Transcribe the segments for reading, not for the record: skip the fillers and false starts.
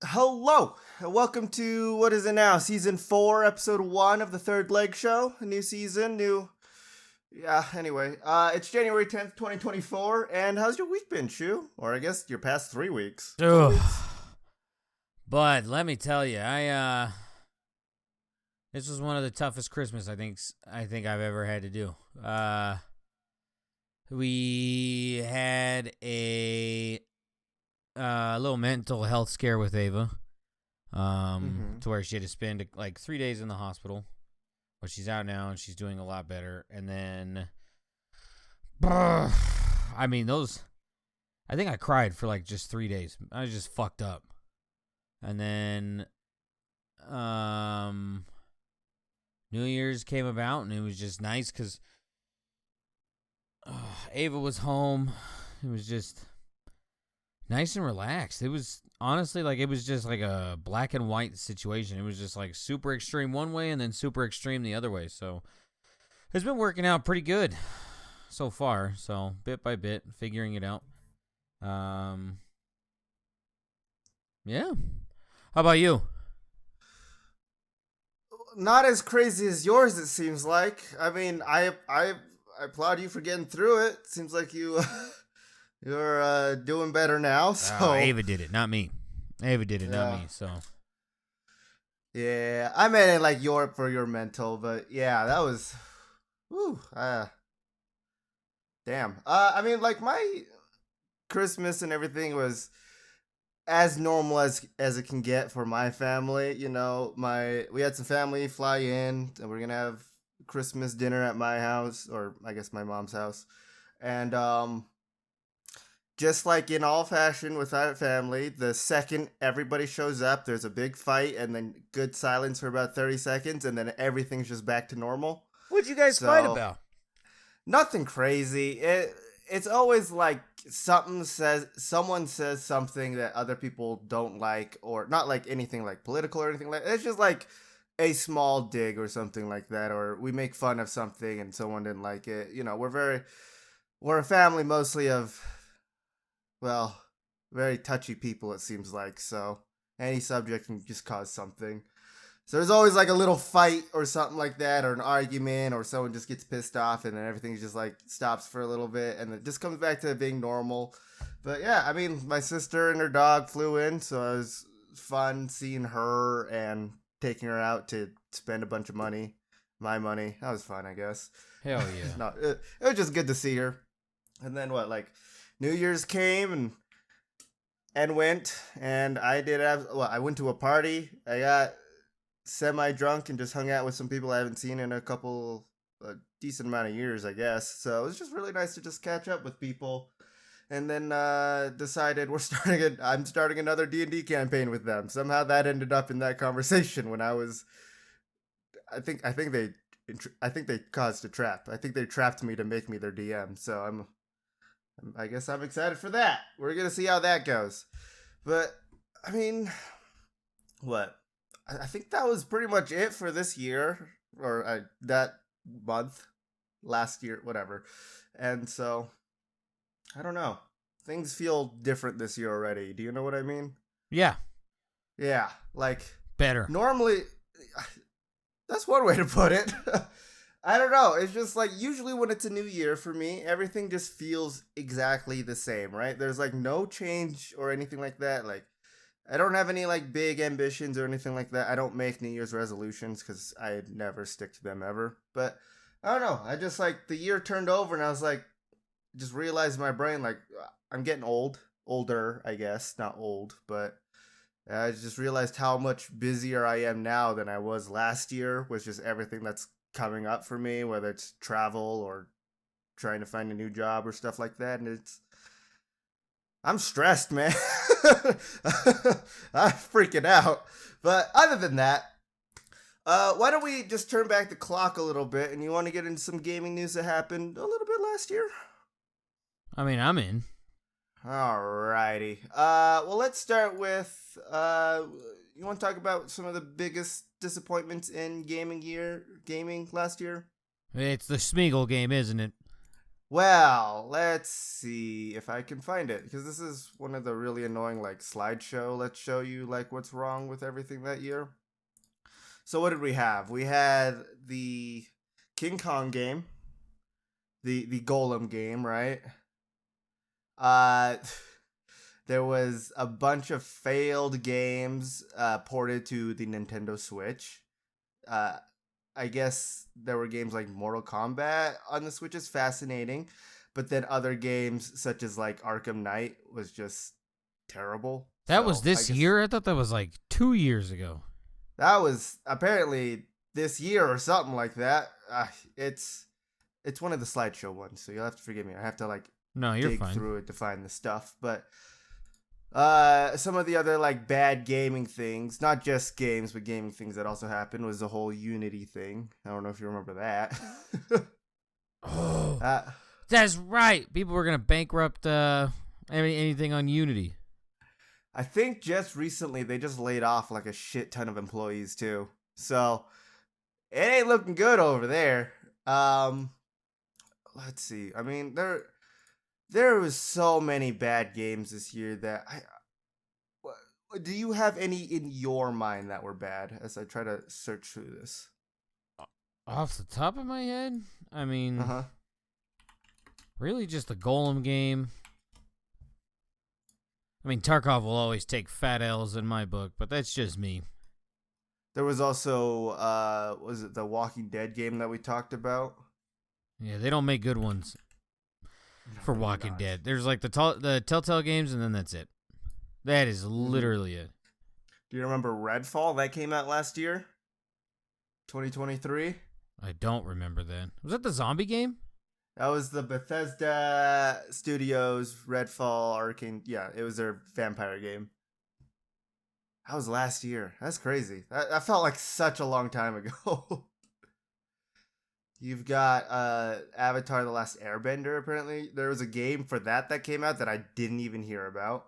Hello, and welcome to what is it now? Season 4, episode 1 of the Third Leg Show. A new season, anyway. It's January 10th, 2024, and how's your week been, Shu? Or I guess your past 3 weeks. 4 Ugh. weeks? But let me tell you, this was one of the toughest Christmas I think I've ever had to do. We had a little mental health scare with Ava, to where she had to spend like 3 days in the hospital, but she's out now and she's doing a lot better. And then, I mean, I think I cried for like just 3 days. I was just fucked up. And then New Year's came about, and it was just nice because Ava was home. It was just nice and relaxed. It was honestly it was just like a black and white situation. It was just like super extreme one way and then super extreme the other way. So it's been working out pretty good so far. So bit by bit, figuring it out. Yeah. How about you? Not as crazy as yours, it seems like. I mean, I applaud you for getting through it. Seems like you're doing better now. So Ava did it, not me. Ava did it, not me. So yeah, I meant it like for your mental, but yeah, that was, whew, damn. I mean, like my Christmas and everything was as normal as it can get for my family. You know, we had some family fly in, and we're gonna have Christmas dinner at my house, or I guess my mom's house, and just like in all fashion with our family, the second everybody shows up, there's a big fight, and then good silence for about 30 seconds, and then everything's just back to normal. what'd you guys fight about? Nothing crazy. It's always like someone says something that other people don't like, or not like anything like political or anything like that. It's just like a small dig or something like that, or we make fun of something and someone didn't like it. You know, we're a family mostly of, well, very touchy people, it seems like. So any subject can just cause something. So there's always like a little fight or something like that, or an argument, or someone just gets pissed off, and then everything just like stops for a little bit, and it just comes back to being normal. But yeah, I mean, my sister and her dog flew in, so it was fun seeing her and taking her out to spend a bunch of money, my money. That was fun, I guess. Hell yeah. No, it was just good to see her. And then what, like New Year's came and went, and I went to a party. I got semi-drunk and just hung out with some people I haven't seen in a decent amount of years, I guess. So it was just really nice to just catch up with people. And then decided I'm starting another D&D campaign with them. Somehow that ended up in that conversation when I think they caused a trap. I think they trapped me to make me their DM. So I guess I'm excited for that. We're going to see how that goes. But I mean, what? I think that was pretty much it for this year, or that month, last year, whatever. And so, I don't know. Things feel different this year already. Do you know what I mean? Yeah. Yeah, like Better. normally, that's one way to put it. I don't know. It's just like usually when it's a new year for me, everything just feels exactly the same, right? There's like no change or anything like that. Like, I don't have any like big ambitions or anything like that. I don't make New Year's resolutions because I never stick to them ever. But I don't know. I just like the year turned over and I was like, just realized in my brain like I'm getting older, I guess, not old, but I just realized how much busier I am now than I was last year with just everything that's coming up for me, whether it's travel or trying to find a new job or stuff like that, and I'm stressed, man. I'm freaking out. But other than that, why don't we just turn back the clock a little bit, and you want to get into some gaming news that happened a little bit last year? I mean, I'm in. Alrighty. Well, let's start with, you want to talk about some of the biggest disappointments in gaming last year? It's the Smeagol game, isn't it? Well, let's see if I can find it, because this is one of the really annoying like slideshow. Let's show you like what's wrong with everything that year. So what did we have? We had the King Kong game, the Golem game, right? Uh, there was a bunch of failed games ported to the Nintendo Switch. Uh, I guess there were games like Mortal Kombat on the Switch is fascinating, but then other games such as like Arkham Knight was just terrible. That So was this I guess year? I thought that was like 2 years ago. that was apparently this year or something like that. It's one of the slideshow ones, so you'll have to forgive me. I have to like No, you're dig fine. through it to find the stuff, but some of the other like bad gaming things, not just games but gaming things that also happened, was the whole Unity thing. I don't know if you remember that. Oh, uh, that's right. People were gonna bankrupt anything on Unity. I think just recently they just laid off like a shit ton of employees too, so it ain't looking good over there. Let's see. I mean, there was so many bad games this year that do you have any in your mind that were bad as I try to search through this? Off the top of my head, I mean, Uh-huh. really just the Golem game. I mean, Tarkov will always take fat L's in my book, but that's just me. There was also was it the Walking Dead game that we talked about? Yeah, they don't make good ones for No, Walking not. Dead. There's like the Telltale games, and then that's it. That is literally it. Do you remember Redfall that came out last year? 2023? I don't remember that. Was that the zombie game? That was the Bethesda Studios Redfall Arcane. Yeah, it was their vampire game. That was last year. That's crazy. That felt like such a long time ago. You've got Avatar The Last Airbender, apparently. There was a game for that came out that I didn't even hear about.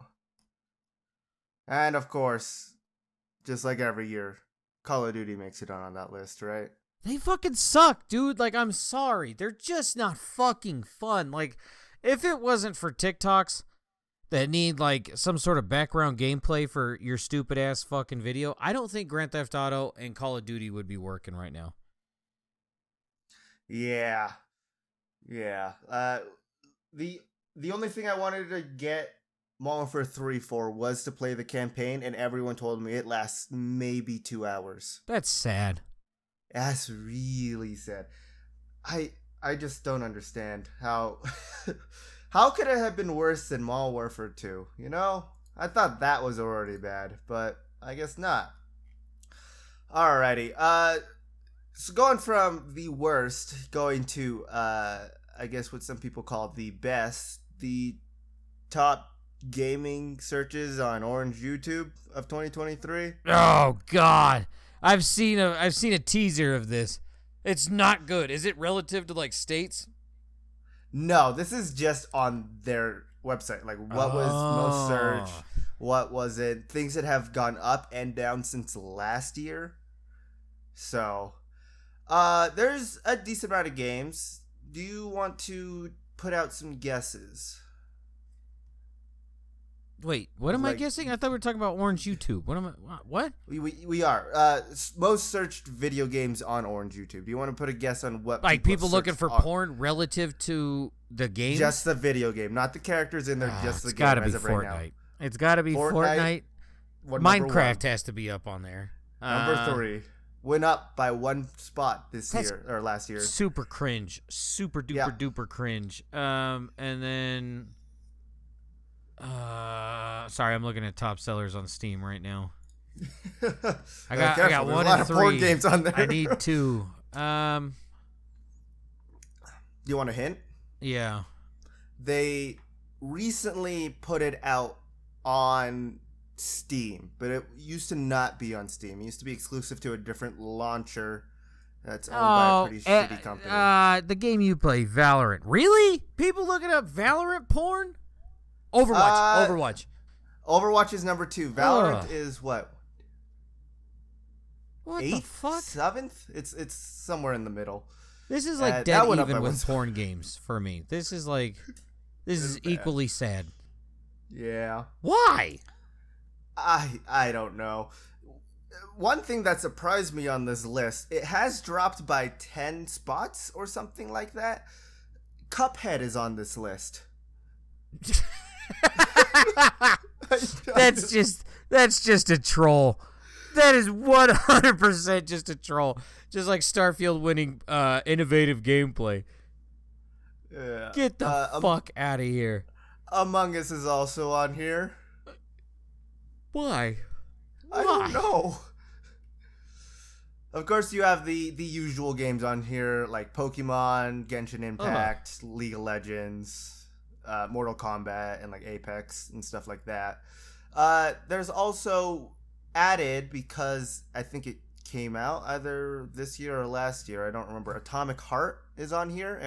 And of course, just like every year, Call of Duty makes it on that list, right? They fucking suck, dude. Like, I'm sorry. They're just not fucking fun. Like, if it wasn't for TikToks that need, like, some sort of background gameplay for your stupid ass fucking video, I don't think Grand Theft Auto and Call of Duty would be working right now. Yeah. Yeah. The only thing I wanted to get Modern Warfare 3 for was to play the campaign, and everyone told me it lasts maybe 2 hours. That's sad. That's really sad. I just don't understand how how could it have been worse than Modern Warfare 2, you know? I thought that was already bad, but I guess not. Alrighty. So going from the worst going to I guess what some people call the best, the top gaming searches on Orange YouTube of 2023. Oh God, I've seen a teaser of this. It's not good. Is it relative to like states? No, this is just on their website. Like what was most searched, what was it, things that have gone up and down since last year. So, there's a decent amount of games. Do you want to put out some guesses? Wait, what am I Like- guessing? I thought we were talking about Orange YouTube. What am I? What? We are. Most searched video games on Orange YouTube. Do you want to put a guess on what Like people have looking searched for on- porn relative to the game? Just the video game, not the characters in there. Just the It's game got to be as of right now. Fortnite. It's got to be Fortnite. What, number Minecraft one? has to be up on there. Number 3 went up by 1 spot this That's year or last year. Super cringe. Super duper Yeah. duper cringe. And then sorry, I'm looking at top sellers on Steam right now. I got There's one a lot and of porn three. games on there. I need 2. Do you want a hint? Yeah. They recently put it out on Steam, but it used to not be on Steam. It used to be exclusive to a different launcher that's owned by a pretty shitty company. The game you play, Valorant. Really? People looking up Valorant porn? Overwatch. Overwatch is number 2. Valorant is what? What 8th? the fuck? 7th? It's somewhere in the middle. This is like that dead went up even by with one spot. porn games for me. This is bad. equally sad. Yeah. Why? I don't know. One thing that surprised me on this list, it has dropped by 10 spots or something like that. Cuphead is on this list. That's just a troll. That is 100% just a troll. Just like Starfield winning innovative gameplay. Yeah. Get the fuck out of here. Among Us is also on here. Why? I don't know. Of course, you have the usual games on here, like Pokemon, Genshin Impact, League of Legends, Mortal Kombat, and like Apex and stuff like that. There's also added, because I think it came out either this year or last year, I don't remember, Atomic Heart is on here.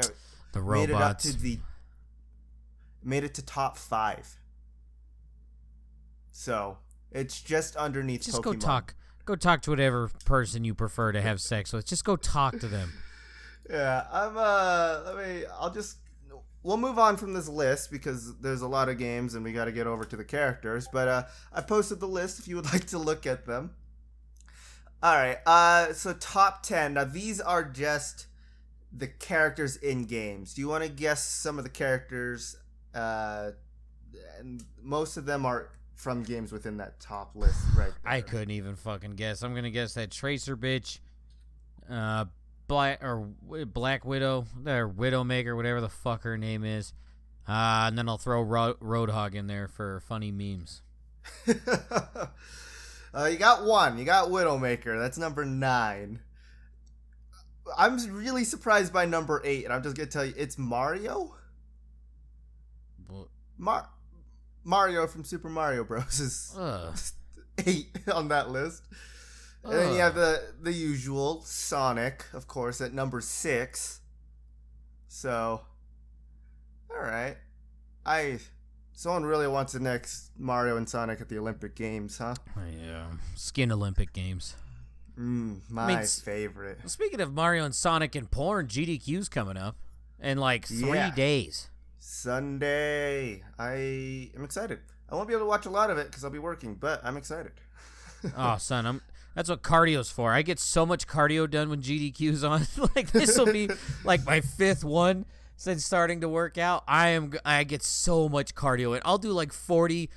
The robots. Made it to top 5. So it's just underneath Just Pokemon. Go talk to whatever person you prefer to have sex with. Just go talk to them. Yeah, we'll move on from this list because there's a lot of games and we got to get over to the characters. But I posted the list if you would like to look at them. All right, so top 10. Now these are just the characters in games. Do you want to guess some of the characters? And most of them are from games within that top list right there. I couldn't even fucking guess. I'm gonna guess that Tracer bitch, Black Widow, or Widowmaker, whatever the fuck her name is, and then I'll throw Roadhog in there for funny memes. You got one. You got Widowmaker. That's number 9. I'm really surprised by number 8, and I'm just gonna tell you, it's Mario. Mario from Super Mario Bros. Is 8 on that list. And then you have the usual Sonic, of course, at number 6. So, all right. Someone really wants the next Mario and Sonic at the Olympic Games, huh? Yeah, Skin Olympic Games. My favorite. Speaking of Mario and Sonic and porn, GDQ's coming up in like 3 days. Sunday. I am excited. I won't be able to watch a lot of it because I'll be working, but I'm excited. Oh, son, that's what cardio's for. I get so much cardio done when GDQ's on. Like, this will be like my 5th one since starting to work out. I get so much cardio, and I'll do like 40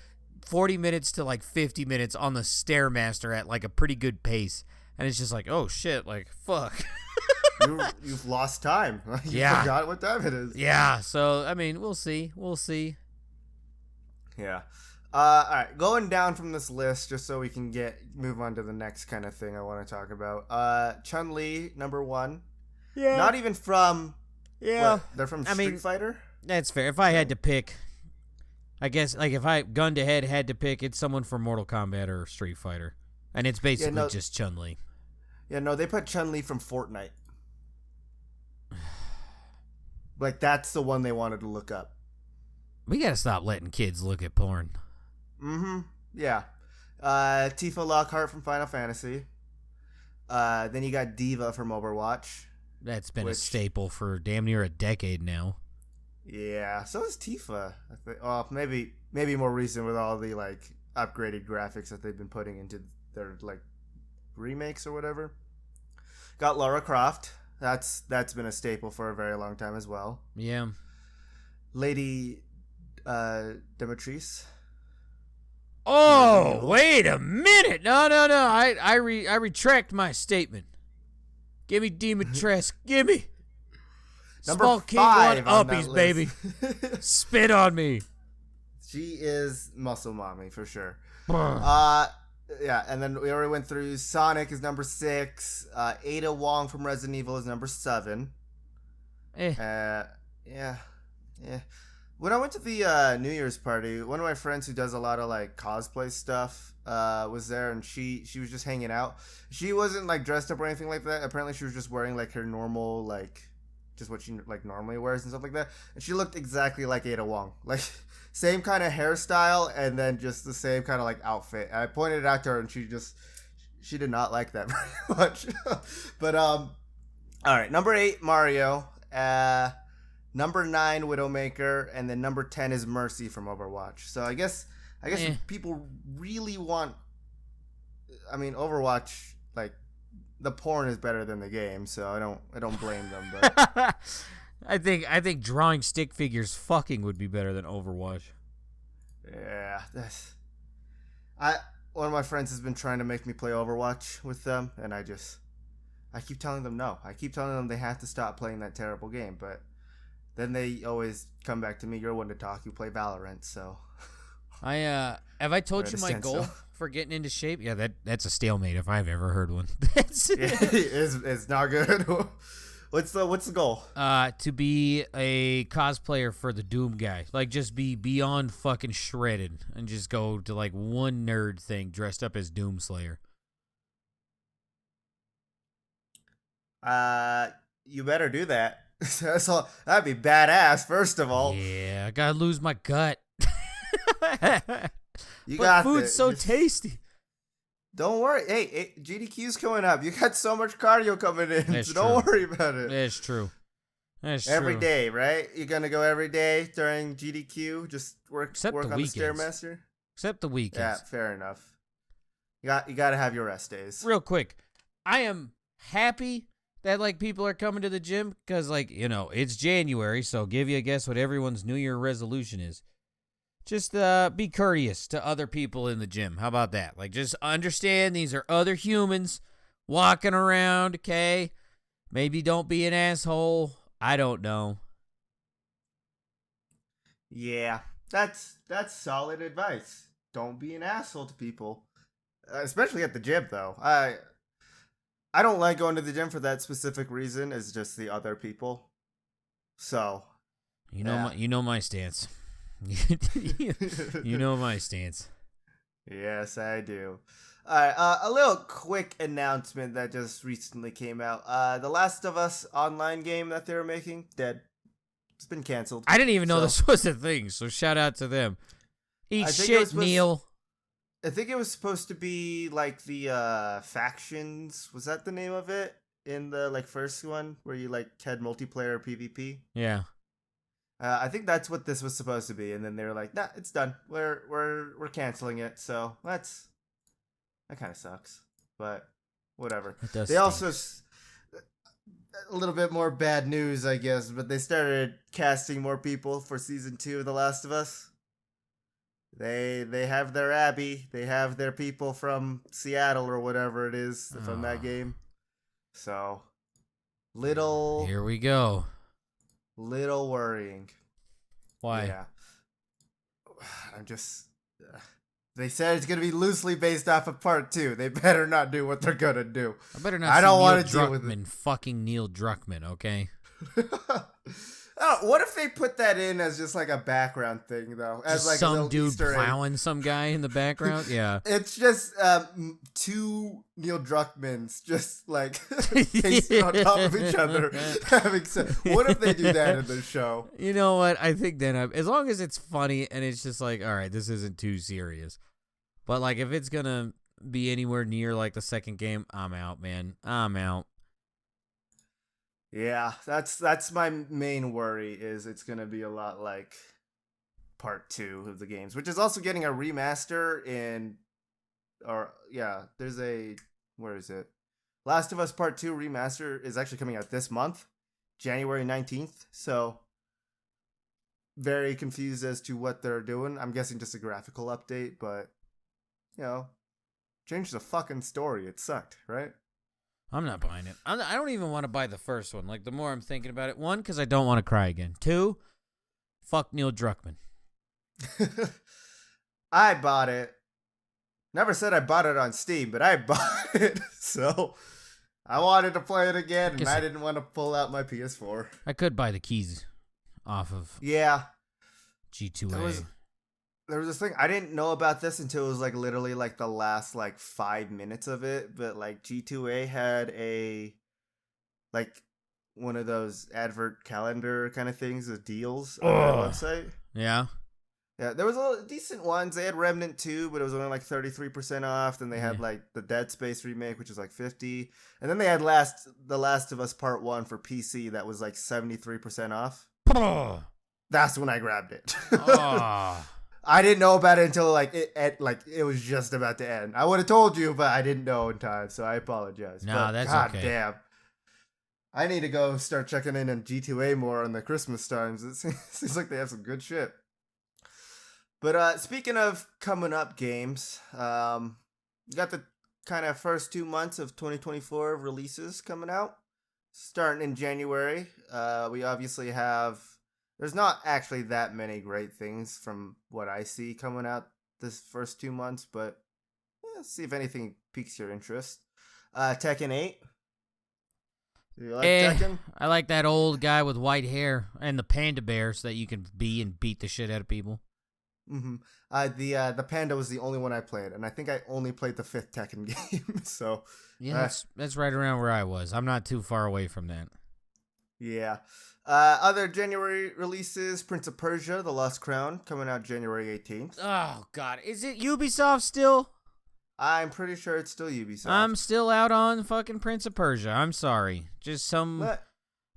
minutes to like 50 minutes on the Stairmaster at like a pretty good pace, and it's just like, oh shit, like fuck. You've lost time. You forgot what time it is. Yeah, so, I mean, we'll see. Yeah. All right, going down from this list just so we can move on to the next kind of thing I want to talk about. Chun-Li, number 1. Yeah. Not even from... Yeah. They're from Street Fighter? That's fair. If I had to pick, I guess, like, if I, gun to head, had to pick, it's someone from Mortal Kombat or Street Fighter. And it's basically just Chun-Li. Yeah, no, they put Chun-Li from Fortnite. Like, that's the one they wanted to look up. We gotta stop letting kids look at porn. Mm-hmm. Yeah. Tifa Lockhart from Final Fantasy. Then you got Diva from Overwatch. That's been a staple for damn near a decade now. Yeah, so is Tifa. I think, maybe more recent with all the, like, upgraded graphics that they've been putting into their, like, remakes or whatever. Got Lara Croft. That's been a staple for a very long time as well. Yeah. Lady Demetrice. Oh, wait a minute. No. I retract my statement. Give me Demetrice. Give me. Number Small King 5 1 uppies, baby. Spit on me. She is muscle mommy for sure. Yeah, and then we already went through Sonic is number 6. Ada Wong from Resident Evil is number 7. Yeah. When I went to the New Year's party, one of my friends who does a lot of like cosplay stuff was there, and she was just hanging out. She wasn't like dressed up or anything like that. Apparently, she was just wearing like her normal like just what she like normally wears and stuff like that. And she looked exactly like Ada Wong, like same kind of hairstyle and then just the same kind of like outfit. And I pointed it out to her, and she did not like that very much. But All right, number 8, Mario. Number 9, Widowmaker, and then number 10 is Mercy from Overwatch. So I guess Eh. if people really want, I mean, Overwatch, like, the porn is better than the game, so I don't blame them. But I think drawing stick figures fucking would be better than Overwatch. yeah, I one of my friends has been trying to make me play Overwatch with them, and I keep telling them no. I keep telling them they have to stop playing that terrible game, but then they always come back to me. You're one to talk. You play Valorant, so. Have I told you my goal for getting into shape? Yeah, that's a stalemate if I've ever heard one. It's not good. What's the goal? To be a cosplayer for the Doom guy. Like, just be beyond fucking shredded and just go to, like, one nerd thing dressed up as Doom Slayer. You better do that. That'd be badass, first of all. Yeah, I gotta lose my gut. You but got food's so tasty. Don't worry. Hey, GDQ's coming up. You got so much cardio coming in, That's so don't true. worry about it. That's true. Every day, right? You're gonna go every day during GDQ. Just work on the Stairmaster. Except the weekends. Yeah, fair enough. You got to have your rest days. Real quick, I am happy that, like, people are coming to the gym because, like, you know, it's January, so give you a guess what everyone's New Year resolution is. Just be courteous to other people in the gym. How about that? Like, just understand these are other humans walking around, okay? Maybe don't be an asshole. I don't know. Yeah, that's solid advice. Don't be an asshole to people, especially at the gym. Though I don't like going to the gym for that specific reason. It's just the other people. So you know my stance. You know my stance. Yes, I do. All right, a little quick announcement that just recently came out. The Last of Us online game that they were making, dead. It's been canceled. I didn't even know this was a thing, so shout out to them. Eat shit, Neil. I think it was supposed to be like the factions. Was that the name of it in the like first one where you like had multiplayer PvP? Yeah. I think that's what this was supposed to be, and then they were like, "Nah, it's done. We're canceling it." So that kind of sucks, but whatever. They also a little bit more bad news, I guess, but they started casting more people for season 2 of The Last of Us. They have their Abby, they have their people from Seattle or whatever it is from that game. So here we go. Little worrying. Why? Yeah. I'm just. They said it's gonna be loosely based off of part 2. They better not do what they're gonna do. I don't want to deal with it. Fucking Neil Druckmann, okay? What if they put that in as just like a background thing, though? As just like some a little dude Easter plowing some guy in the background? Yeah. It's just 2 Neil Druckmanns just like pasted on top of each other having sex. What if they do that in the show? You know what? I think then as long as it's funny and it's just like, all right, this isn't too serious. But like if it's going to be anywhere near like the second game, I'm out, man. I'm out. Yeah, that's my main worry is it's going to be a lot like part 2 of the games, which is also getting a remaster there's a, where is it? Last of Us Part 2 remaster is actually coming out this month, January 19th. So very confused as to what they're doing. I'm guessing just a graphical update, but change the fucking story. It sucked, right? I'm not buying it. I don't even want to buy the first one. Like, the more I'm thinking about it, 1, because I don't want to cry again. 2, fuck Neil Druckmann. I bought it. Never said I bought it on Steam, but I bought it. So I wanted to play it again, and I didn't want to pull out my PS4. I could buy the keys off of G2A. There was this thing, I didn't know about this until it was like literally like the last like 5 minutes of it, but like G2A had a like one of those advert calendar kind of things, the deals on their website. Yeah. Yeah, there was a decent ones. They had Remnant 2, but it was only like 33% off. Then they Yeah. had like the Dead Space remake, which was like 50. And then they had The Last of Us Part 1 for PC that was like 73% off. That's when I grabbed it. Oh. I didn't know about it until it was just about to end. I would have told you, but I didn't know in time, so I apologize. Nah, but that's God okay. damn. I need to go start checking in on G2A more on the Christmas times. It seems like they have some good shit. But speaking of coming up games, you got the kind of first 2 months of 2024 releases coming out. Starting in January, we obviously have. There's not actually that many great things from what I see coming out this first 2 months, but let's see if anything piques your interest. Tekken 8. Do you like Tekken? I like that old guy with white hair and the panda bear so that you can be and beat the shit out of people. Mm-hmm. The panda was the only one I played, and I think I only played the 5th Tekken game. So yeah, that's right around where I was. I'm not too far away from that. Yeah. Other January releases: Prince of Persia: The Lost Crown, coming out January 18th. Oh God, is it Ubisoft still? I'm pretty sure it's still Ubisoft. I'm still out on fucking Prince of Persia. I'm sorry, just some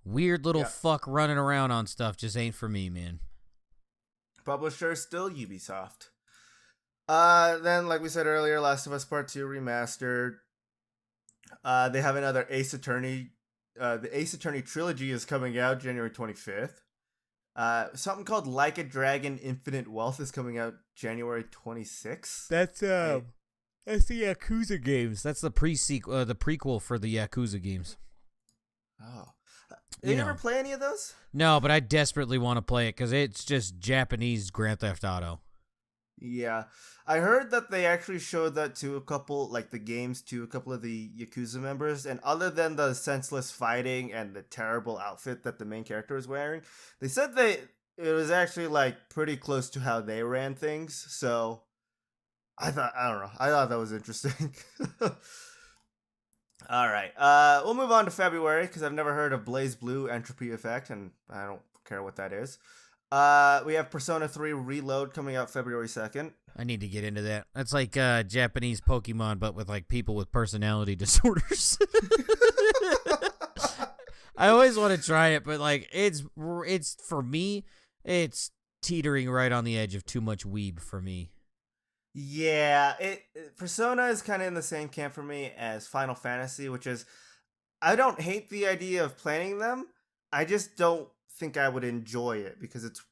weird little fuck running around on stuff just ain't for me, man. Publisher still Ubisoft. Then, like we said earlier, Last of Us Part 2 remastered. They have another Ace Attorney. The Ace Attorney trilogy is coming out January 25th. Something called Like a Dragon Infinite Wealth is coming out January 26th. That's the Yakuza games. That's the the prequel for the Yakuza games. Oh. Did you ever play any of those? No, but I desperately want to play it because it's just Japanese Grand Theft Auto. Yeah. I heard that they actually showed that to a couple, like the games to a couple of the Yakuza members, and other than the senseless fighting and the terrible outfit that the main character was wearing, they said it was actually like pretty close to how they ran things, so I thought that was interesting. All right. We'll move on to February because I've never heard of Blaze Blue Entropy Effect, and I don't care what that is. We have Persona 3 Reload coming out February 2nd. I need to get into that. That's like Japanese Pokemon, but with like people with personality disorders. I always want to try it, but like it's for me, it's teetering right on the edge of too much weeb for me. Yeah, Persona is kind of in the same camp for me as Final Fantasy, which is I don't hate the idea of playing them. I just don't think I would enjoy it because it's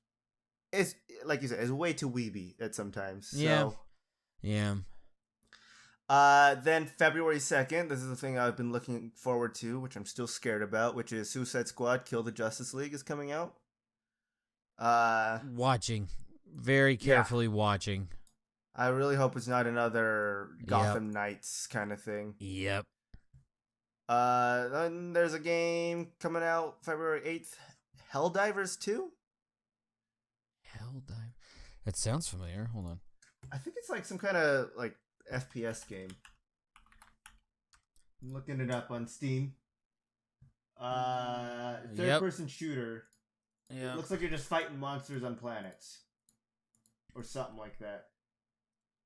like you said, it's way too weeby at sometimes. So. Yeah. Then February 2nd, this is the thing I've been looking forward to, which I'm still scared about, which is Suicide Squad Kill the Justice League is coming out. Watching. Very carefully watching. I really hope it's not another Gotham Knights kind of thing. Yep. Then there's a game coming out February 8th, Helldivers 2? Helldiver. That sounds familiar. Hold on. I think it's like some kind of like FPS game. I'm looking it up on Steam. Third-person shooter. Yeah. It looks like you're just fighting monsters on planets. Or something like that.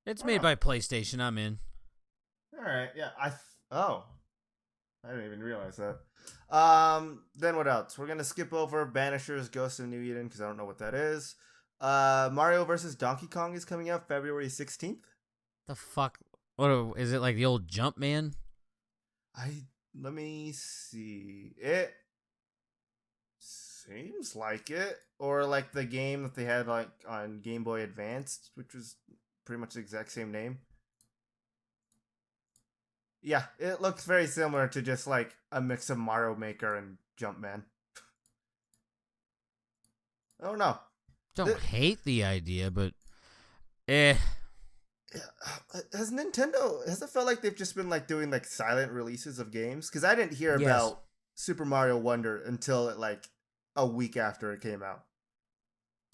It's made by PlayStation. I'm in. Alright, yeah. I didn't even realize that. Then what else? We're gonna skip over Banishers Ghost of New Eden because I don't know what that is. Mario vs. Donkey Kong is coming out February 16th. The fuck? What is it, like the old Jumpman? Let me see. It seems like it, or like the game that they had like on Game Boy Advanced, which was pretty much the exact same name. Yeah, it looks very similar to just like a mix of Mario Maker and Jumpman. I don't know. Don't hate the idea, but Has it felt like they've just been like doing like silent releases of games? Because I didn't hear about Super Mario Wonder until like a week after it came out.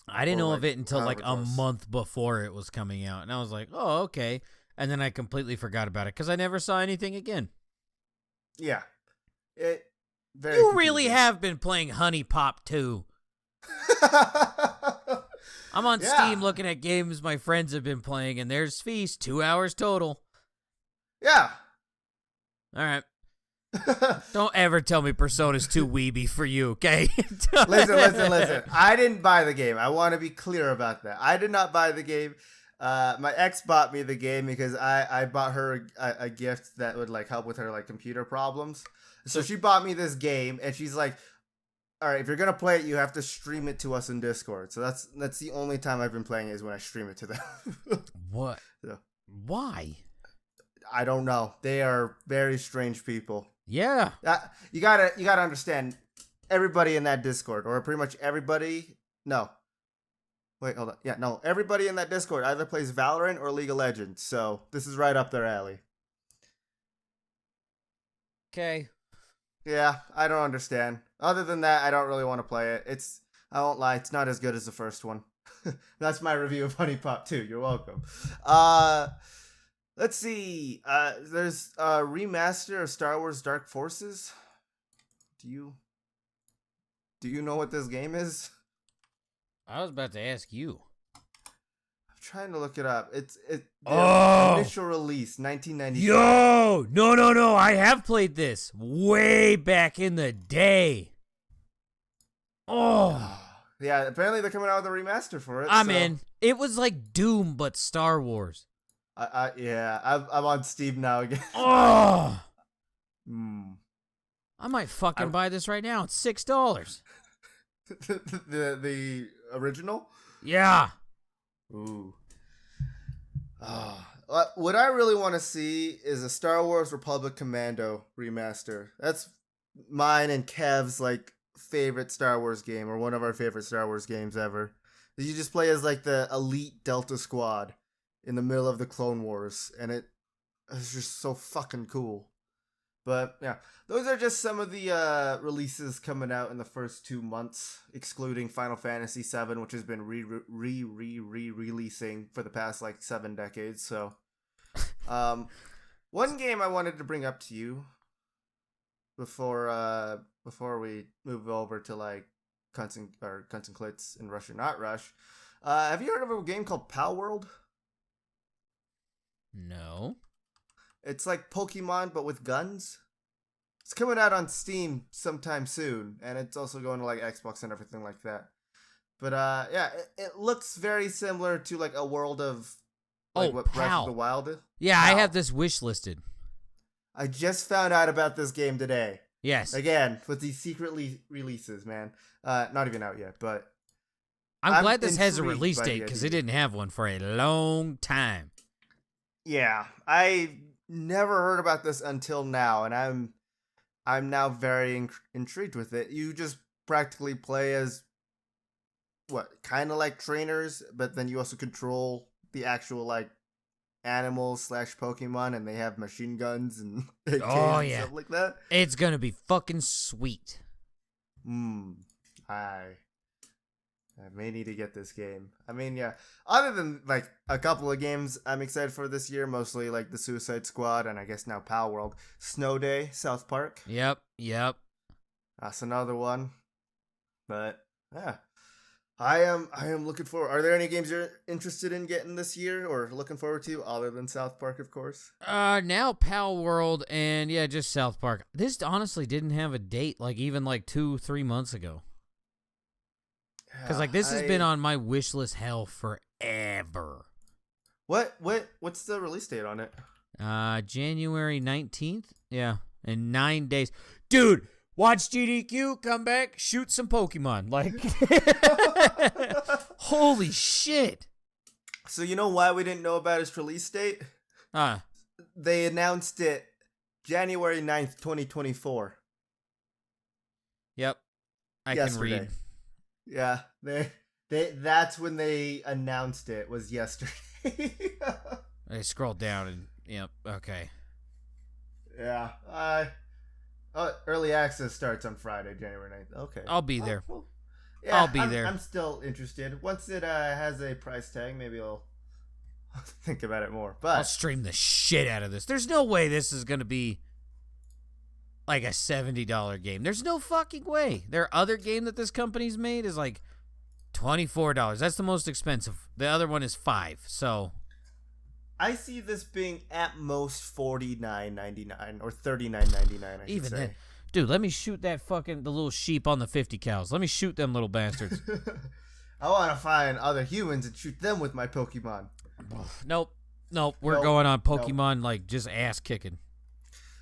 I didn't know of it until like a month before it was coming out, and I was like, oh, okay. And then I completely forgot about it because I never saw anything again. Yeah. You really have been playing Honey Pop 2. I'm on Yeah. Steam looking at games my friends have been playing, and there's Feast, 2 hours total. Yeah. All right. Don't ever tell me Persona's too weeby for you, okay? Listen. I didn't buy the game. I want to be clear about that. I did not buy the game. My ex bought me the game because I bought her a gift that would like help with her like computer problems. So she bought me this game, and she's like, "All right, if you're gonna play it, you have to stream it to us in Discord." So that's the only time I've been playing it is when I stream it to them. What? So, Why? I don't know. They are very strange people. Yeah. You gotta understand. Everybody in that Discord, or pretty much everybody. No. Wait, hold on. Yeah, no. Everybody in that Discord either plays Valorant or League of Legends. So this is right up their alley. Okay. Yeah, I don't understand. Other than that, I don't really want to play it. I won't lie, it's not as good as the first one. That's my review of Honey Pop 2. You're welcome. Let's see. There's a remaster of Star Wars Dark Forces. Do you know what this game is? I was about to ask you. I'm trying to look it up. It's Oh! initial release, 1996. Yo! No. I have played this way back in the day. Oh! Yeah, apparently they're coming out with a remaster for it. I'm in. It was like Doom, but Star Wars. I'm on Steam now again. Oh! I might fucking buy this right now. It's $6. the original? Yeah. Ooh. What I really want to see is a Star Wars Republic Commando remaster. That's mine and Kev's like favorite Star Wars game, or one of our favorite Star Wars games ever. You just play as like the elite Delta Squad in the middle of the Clone Wars, and it's just so fucking cool. But yeah, those are just some of the releases coming out in the first 2 months, excluding Final Fantasy VII, which has been releasing for the past like 7 decades. So, one game I wanted to bring up to you before we move over to like Cunts and Clits and Rush or Not Rush. Have you heard of a game called Pal World? No. It's like Pokemon, but with guns. It's coming out on Steam sometime soon, and it's also going to like Xbox and everything like that. But yeah, it looks very similar to like a world of like what Breath of the Wild is. Yeah, Pal. I have this wish listed. I just found out about this game today. Yes. Again, with these secretly releases, man. Not even out yet, but I'm glad this has a intrigued release by the date because it idea. didn't have one for a long time. Yeah, I never heard about this until now, and I'm now very intrigued with it. You just practically play as what, kind of like trainers, but then you also control the actual like animals / Pokemon, and they have machine guns and and stuff like that. It's gonna be fucking sweet. I may need to get this game. I mean, yeah. Other than like a couple of games I'm excited for this year, mostly like the Suicide Squad and I guess now Pal World. Snow Day, South Park. Yep. That's another one. But yeah, I am looking forward. Are there any games you're interested in getting this year or looking forward to, other than South Park, of course? Now Pal World and yeah, just South Park. This honestly didn't have a date like even like 2-3 months ago. Because like this has been on my wish list hell forever. What's the release date on it? January 19th. Yeah, in 9 days. Dude, watch GDQ, come back, shoot some Pokemon. Like, holy shit. So you know why we didn't know about its release date? They announced it January 9th, 2024. Yep. I can read. Yeah, that's when they announced it, was yesterday. I scrolled down and yep, okay. Yeah. Early access starts on Friday, January 9th. Okay. I'll be there. Well, yeah, I'll be there. I'm still interested. Once it has a price tag, maybe I'll think about it more. But I'll stream the shit out of this. There's no way this is going to be like a $70 game. There's no fucking way. Their other game that this company's made is like $24. That's the most expensive. The other one is $5. So I see this being at most $49.99 or $39.99. I should even say. then, dude, let me shoot the little sheep on the 50 cows. Let me shoot them little bastards. I want to find other humans and shoot them with my Pokemon. Nope. We're going on Pokemon like just ass kicking.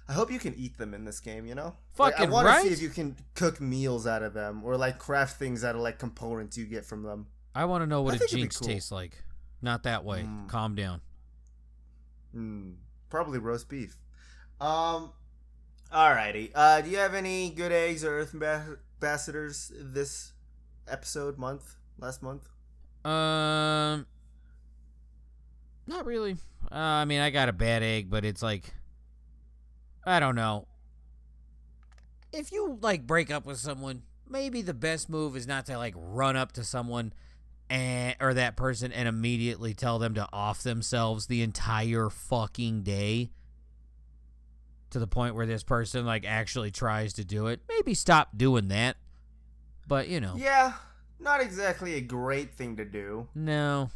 I hope you can eat them in this game, you know? Fucking I want right? to see if you can cook meals out of them or like craft things out of like components you get from them. I want to know what I a think it'd be Jinx cool. tastes like. Not that way. Calm down. Probably roast beef. Alrighty. Do you have any good eggs or Earth ambassadors this last month? Not really. I mean, I got a bad egg, but it's like, I don't know. If you like break up with someone, maybe the best move is not to like run up to someone or that person and immediately tell them to off themselves the entire fucking day to the point where this person like actually tries to do it. Maybe stop doing that. But, you know. Yeah, not exactly a great thing to do. No.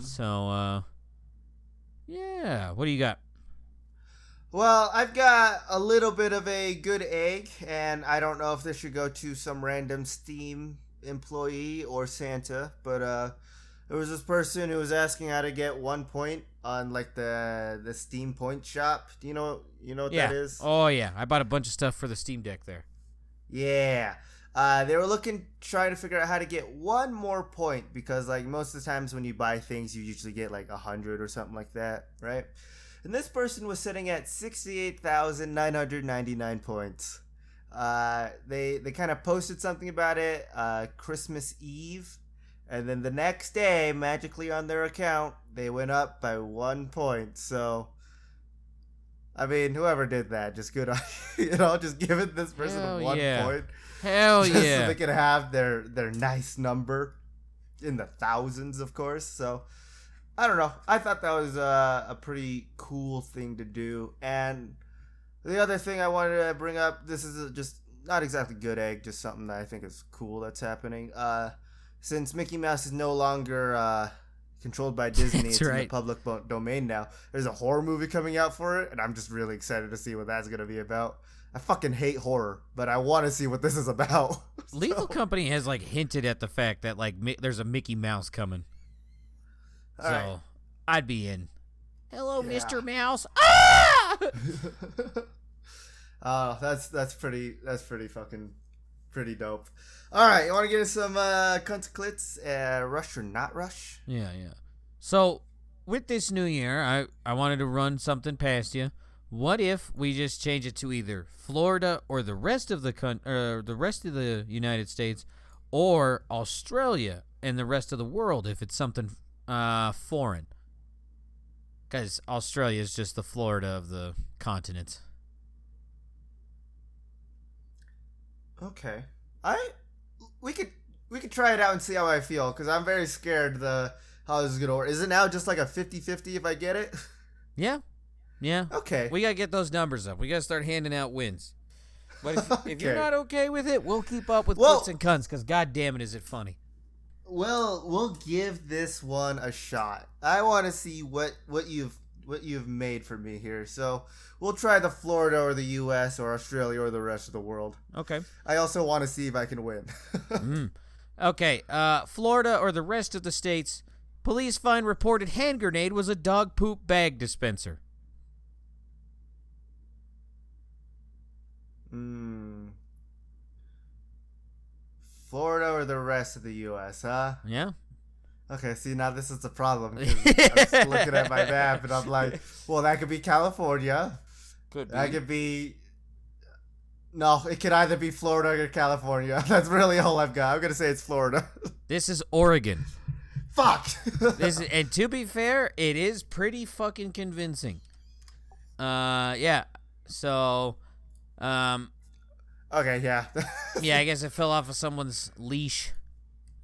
So, yeah. What do you got? Well, I've got a little bit of a good egg, and I don't know if this should go to some random Steam employee or Santa, but there was this person who was asking how to get 1 point on like the Steam point shop. Do you know what that is? Oh yeah, I bought a bunch of stuff for the Steam Deck there. Yeah. They were trying to figure out how to get one more point because like most of the times when you buy things, you usually get like 100 or something like that, right? And this person was sitting at 68,999 points. They kind of posted something about it Christmas Eve, and then the next day, magically on their account, they went up by 1 point. So, I mean, whoever did that, just good on just giving this person Hell 1 yeah. point. Hell just yeah. so they can have their nice number in the thousands, of course. So, I don't know. I thought that was a pretty cool thing to do. And the other thing I wanted to bring up, this is just not exactly good egg, just something that I think is cool that's happening. Since Mickey Mouse is no longer controlled by Disney, That's it's in right. the public domain now. There's a horror movie coming out for it, and I'm just really excited to see what that's going to be about. I fucking hate horror, but I want to see what this is about. Lethal Company has like hinted at the fact that like there's a Mickey Mouse coming. All right. I'd be in. Hello, Yeah. Mr. Mouse. Ah! That's pretty fucking pretty dope. All right, you want to get into some cunts clits, rush or not rush? Yeah. So, with this new year, I wanted to run something past you. What if we just change it to either Florida or the rest of the United States, or Australia and the rest of the world if it's something foreign? Because Australia is just the Florida of the continent. Okay, we could try it out and see how I feel because I'm very scared how this is gonna work. Is it now just like a 50-50 if I get it? Yeah. Okay. We gotta get those numbers up. We gotta start handing out wins. But if you're Okay. not okay with it, we'll keep up with clits and cunts because god damn it, is it funny. Well, we'll give this one a shot. I want to see what you've made for me here. So we'll try the Florida or the U.S. or Australia or the rest of the world. Okay. I also want to see if I can win. Okay. Florida or the rest of the states. Police find reported hand grenade was a dog poop bag dispenser. Florida or the rest of the U.S., huh? Yeah. Okay, see, now this is the problem. 'Cause I'm just looking at my map, and I'm like, well, that could be California. Could be. That could be... No, it could either be Florida or California. That's really all I've got. I'm going to say it's Florida. This is Oregon. Fuck! And to be fair, it is pretty fucking convincing. Yeah. So, Okay, yeah. yeah, I guess it fell off of someone's leash,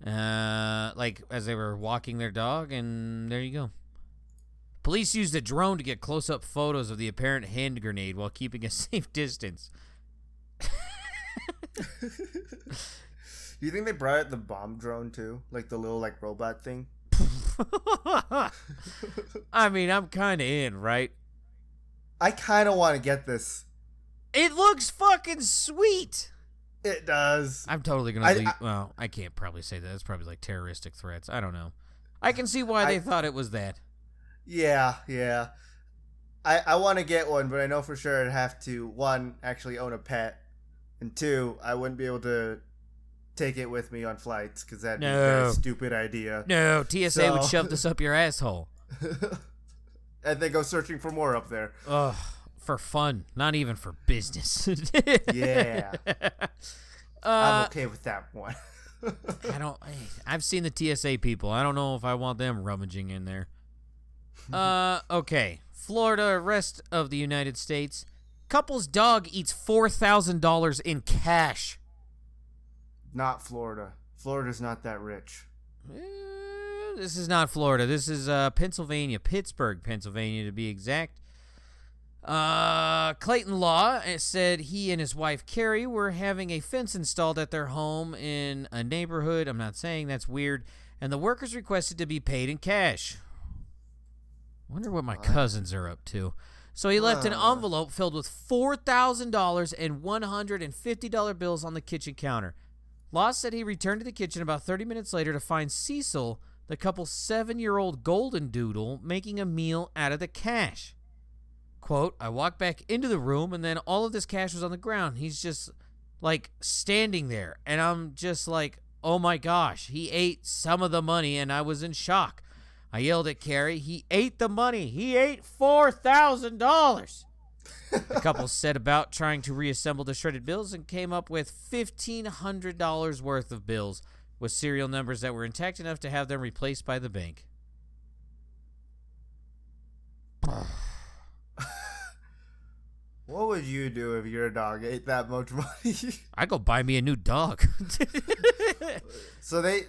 like as they were walking their dog, and there you go. Police used a drone to get close-up photos of the apparent hand grenade while keeping a safe distance. Do you think they brought out the bomb drone too? Like the little like robot thing? I mean, I'm kind of in, right? I kind of want to get this. It looks fucking sweet. It does. I'm totally going to leave. Well, I can't probably say that. It's probably like terroristic threats. I don't know. I can see why they thought it was that. Yeah. I want to get one, but I know for sure I'd have to, one, actually own a pet, and two, I wouldn't be able to take it with me on flights because that'd be a very stupid idea. No, TSA would shove this up your asshole. And then go searching for more up there. Ugh, for fun, not even for business. Yeah. I'm okay with that one. I've seen the TSA people. I don't know if I want them rummaging in there. Okay. Florida, rest of the United States. Couple's dog eats $4,000 in cash. Not Florida. Florida's not that rich. This is not Florida. This is Pennsylvania, Pittsburgh, Pennsylvania to be exact. Clayton Law said he and his wife Carrie were having a fence installed at their home in a neighborhood. I'm not saying that's weird. And the workers requested to be paid in cash. Wonder what my cousins are up to. So he left an envelope filled with $4,000 and $150 bills on the kitchen counter. Law said he returned to the kitchen about 30 minutes later to find Cecil, the couple's 7-year-old golden doodle, making a meal out of the cash. Quote, I walked back into the room and then all of this cash was on the ground. He's just like standing there. And I'm just like, oh my gosh, he ate some of the money and I was in shock. I yelled at Carrie. He ate the money. He ate $4,000. The couple set about trying to reassemble the shredded bills and came up with $1,500 worth of bills with serial numbers that were intact enough to have them replaced by the bank. What would you do if your dog ate that much money? I'd go buy me a new dog. So they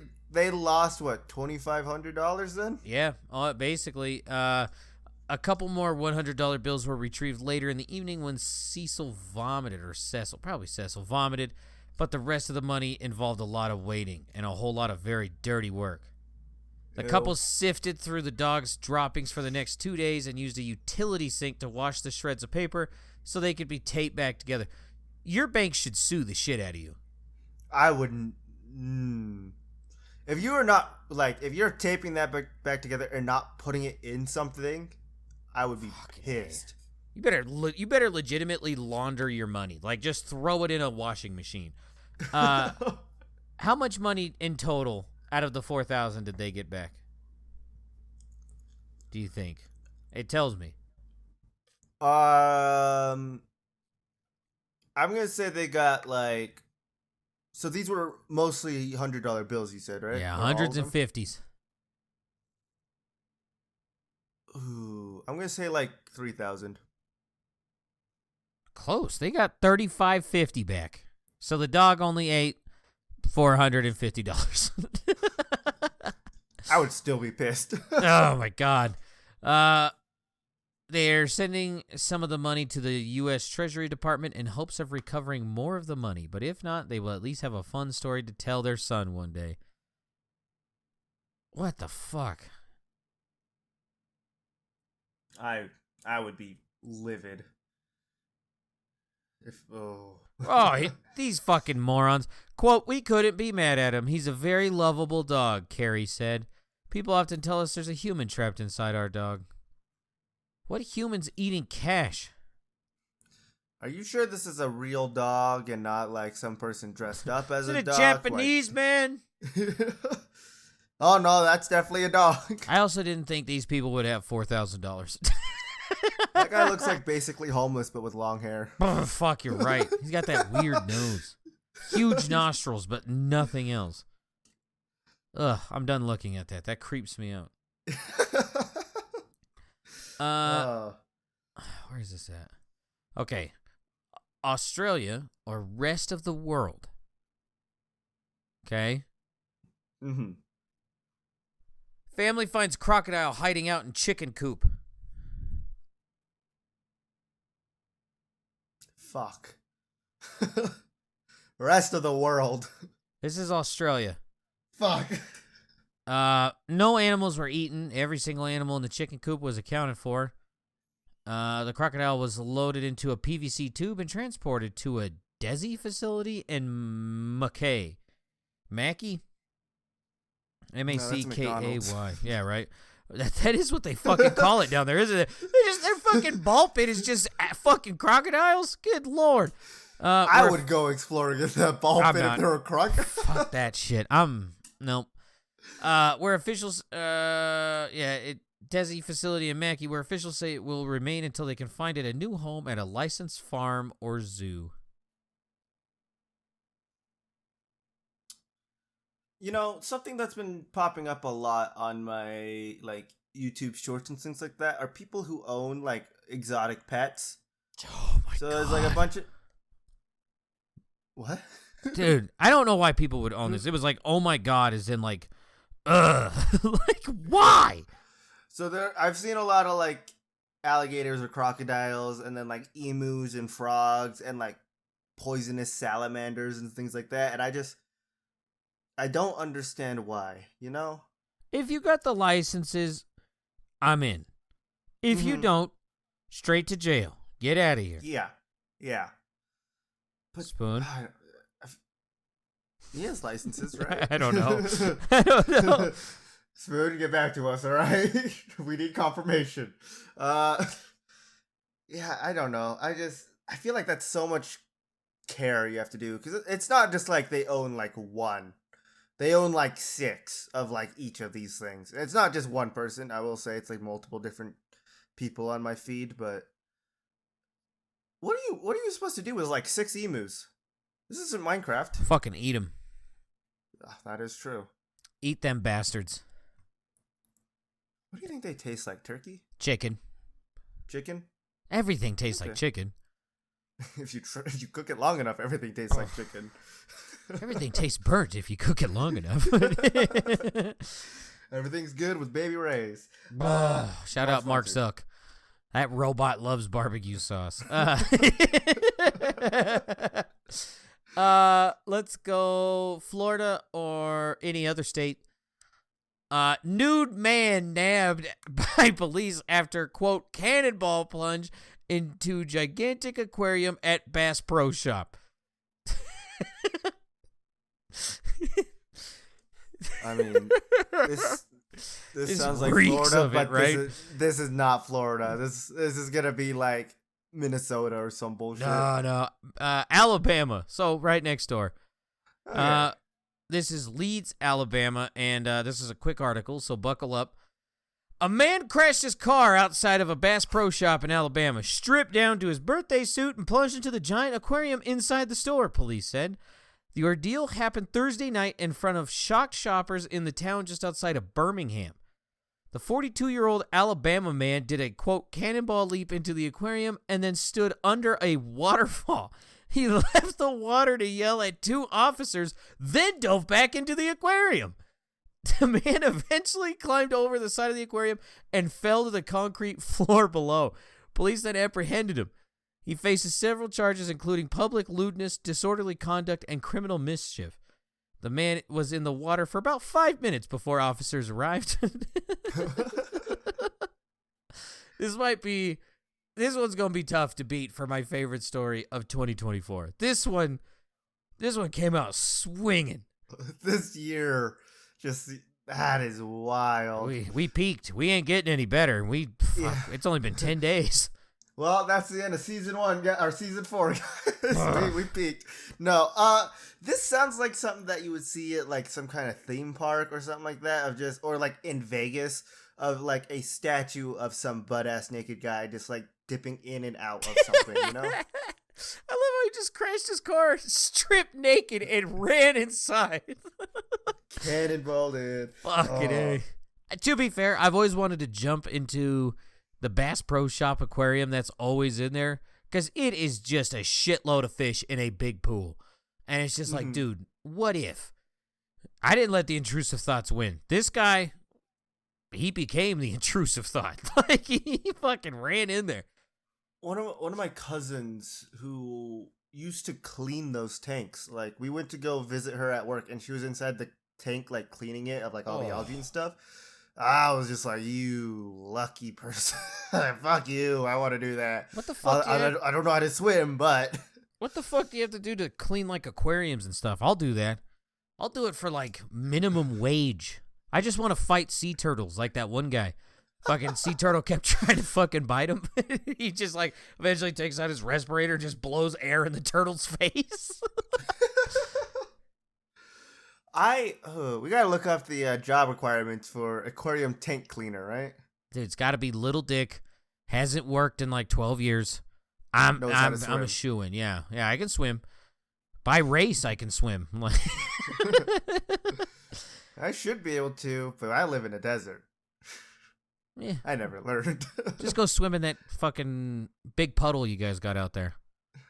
lost what, $2,500 then? Yeah, basically. A couple more $100 bills were retrieved later in the evening when Cecil vomited, or Cecil, probably Cecil vomited, but the rest of the money involved a lot of waiting and a whole lot of very dirty work. The couple sifted through the dog's droppings for the next 2 days and used a utility sink to wash the shreds of paper so they could be taped back together. Your bank should sue the shit out of you. I wouldn't. If you are not, like, if you're taping that back together and not putting it in something, I would be pissed. You better legitimately launder your money. Like, just throw it in a washing machine. How much money in total out of the $4,000 did they get back? Do you think? It tells me. I'm gonna say they got like. So these were mostly $100 bills, you said, right? Yeah, Or hundreds all and of them? 50s. Ooh, I'm gonna say like 3,000. Close. They got $35.50 back. So the dog only ate $450. I would still be pissed. Oh my God. They're sending some of the money to the U.S. Treasury Department in hopes of recovering more of the money. But if not, they will at least have a fun story to tell their son one day. What the fuck? I would be livid. These fucking morons. Quote, we couldn't be mad at him. He's a very lovable dog, Carrie said. People often tell us there's a human trapped inside our dog. What human's eating cash? Are you sure this is a real dog and not like some person dressed up as Is a it dog? a Japanese man? Oh no, that's definitely a dog. I also didn't think these people would have $4,000. That guy looks like basically homeless but with long hair. Oh, fuck, you're right. He's got that weird nose. Huge nostrils, but nothing else. Ugh, I'm done looking at that. That creeps me out. Where is this at? Okay. Australia, or rest of the world. Okay? Mm-hmm. Family finds crocodile hiding out in chicken coop. Fuck. Rest of the world. This is Australia. Fuck. No animals were eaten. Every single animal in the chicken coop was accounted for. The crocodile was loaded into a PVC tube and transported to a DESI facility in Mackay. Mackay? M-A-C-K-A-Y. Yeah, right. That is what they fucking call it down there, isn't it? Their fucking ball pit is just fucking crocodiles? Good Lord. I would go exploring in that ball pit if there were crocodiles. Fuck that shit. Nope. Where officials, DESI facility in Mackay, where officials say it will remain until they can find it a new home at a licensed farm or zoo. You know, something that's been popping up a lot on my like YouTube shorts and things like that are people who own like exotic pets. Oh my god. So there's like a bunch of what? Dude, I don't know why people would own this. It was like, oh my god, as in like, like why? So I've seen a lot of like alligators or crocodiles, and then like emus and frogs, and like poisonous salamanders and things like that. And I don't understand why. You know, if you got the licenses, I'm in. If you don't, straight to jail. Get out of here. Yeah. But, Spoon. He has licenses, right? I don't know. Spoon, get back to us, all right? We need confirmation. Yeah, I don't know. I feel like that's so much care you have to do, because it's not just like they own like one. They own like 6 of like each of these things. It's not just one person. I will say it's like multiple different people on my feed, but what are you supposed to do with like 6 emus? This isn't Minecraft. Fucking eat them. That is true. Eat them bastards. What do you think they taste like? Turkey? Chicken. Chicken? Everything tastes like chicken. If you cook it long enough, everything tastes like chicken. Everything tastes burnt if you cook it long enough. Everything's good with Baby Ray's. Shout out Mark Zuck. That robot loves barbecue sauce. Let's go Florida or any other state. Nude man nabbed by police after, quote, cannonball plunge into gigantic aquarium at Bass Pro Shop. I mean, this sounds like Florida, but right? This is not Florida. This is gonna be like Minnesota or some bullshit. No. Alabama. So right next door. Okay. This is Leeds, Alabama, and this is a quick article, so buckle up. A man crashed his car outside of a Bass Pro Shop in Alabama, stripped down to his birthday suit, and plunged into the giant aquarium inside the store, police said. The ordeal happened Thursday night in front of shocked shoppers in the town just outside of Birmingham. The 42-year-old Alabama man did a, quote, cannonball leap into the aquarium and then stood under a waterfall. He left the water to yell at 2 officers, then dove back into the aquarium. The man eventually climbed over the side of the aquarium and fell to the concrete floor below. Police then apprehended him. He faces several charges, including public lewdness, disorderly conduct, and criminal mischief. The man was in the water for about 5 minutes before officers arrived. This one's going to be tough to beat for my favorite story of 2024. This one came out swinging. This year, that is wild. We peaked. We ain't getting any better. It's only been 10 days. Well, that's the end of season 1, or season 4, guys. we peaked. No, this sounds like something that you would see at like some kind of theme park or something like that, or like in Vegas, of like a statue of some butt-ass naked guy just like dipping in and out of something, you know? I love how he just crashed his car, stripped naked, and ran inside. Cannonballed in. Fucking A. To be fair, I've always wanted to jump into the Bass Pro Shop aquarium that's always in there, because it is just a shitload of fish in a big pool. And it's just like, dude, what if? I didn't let the intrusive thoughts win. This guy, he became the intrusive thought. Like, he fucking ran in there. One of my cousins who used to clean those tanks. Like we went to go visit her at work, and she was inside the tank, like cleaning it of like all the algae and stuff. I was just like, you lucky person. Fuck you. I want to do that. What the fuck? I don't know how to swim, but what the fuck do you have to do to clean like aquariums and stuff? I'll do that. I'll do it for like minimum wage. I just want to fight sea turtles like that one guy. Fucking sea turtle kept trying to fucking bite him. He just like eventually takes out his respirator, just blows air in the turtle's face. We gotta look up the job requirements for aquarium tank cleaner, right? Dude, it's got to be little dick. Hasn't worked in like 12 years. I'm a shoo-in. Yeah, I can swim. By race, I can swim. I should be able to, but I live in a desert. Yeah. I never learned. Just go swim in that fucking big puddle you guys got out there.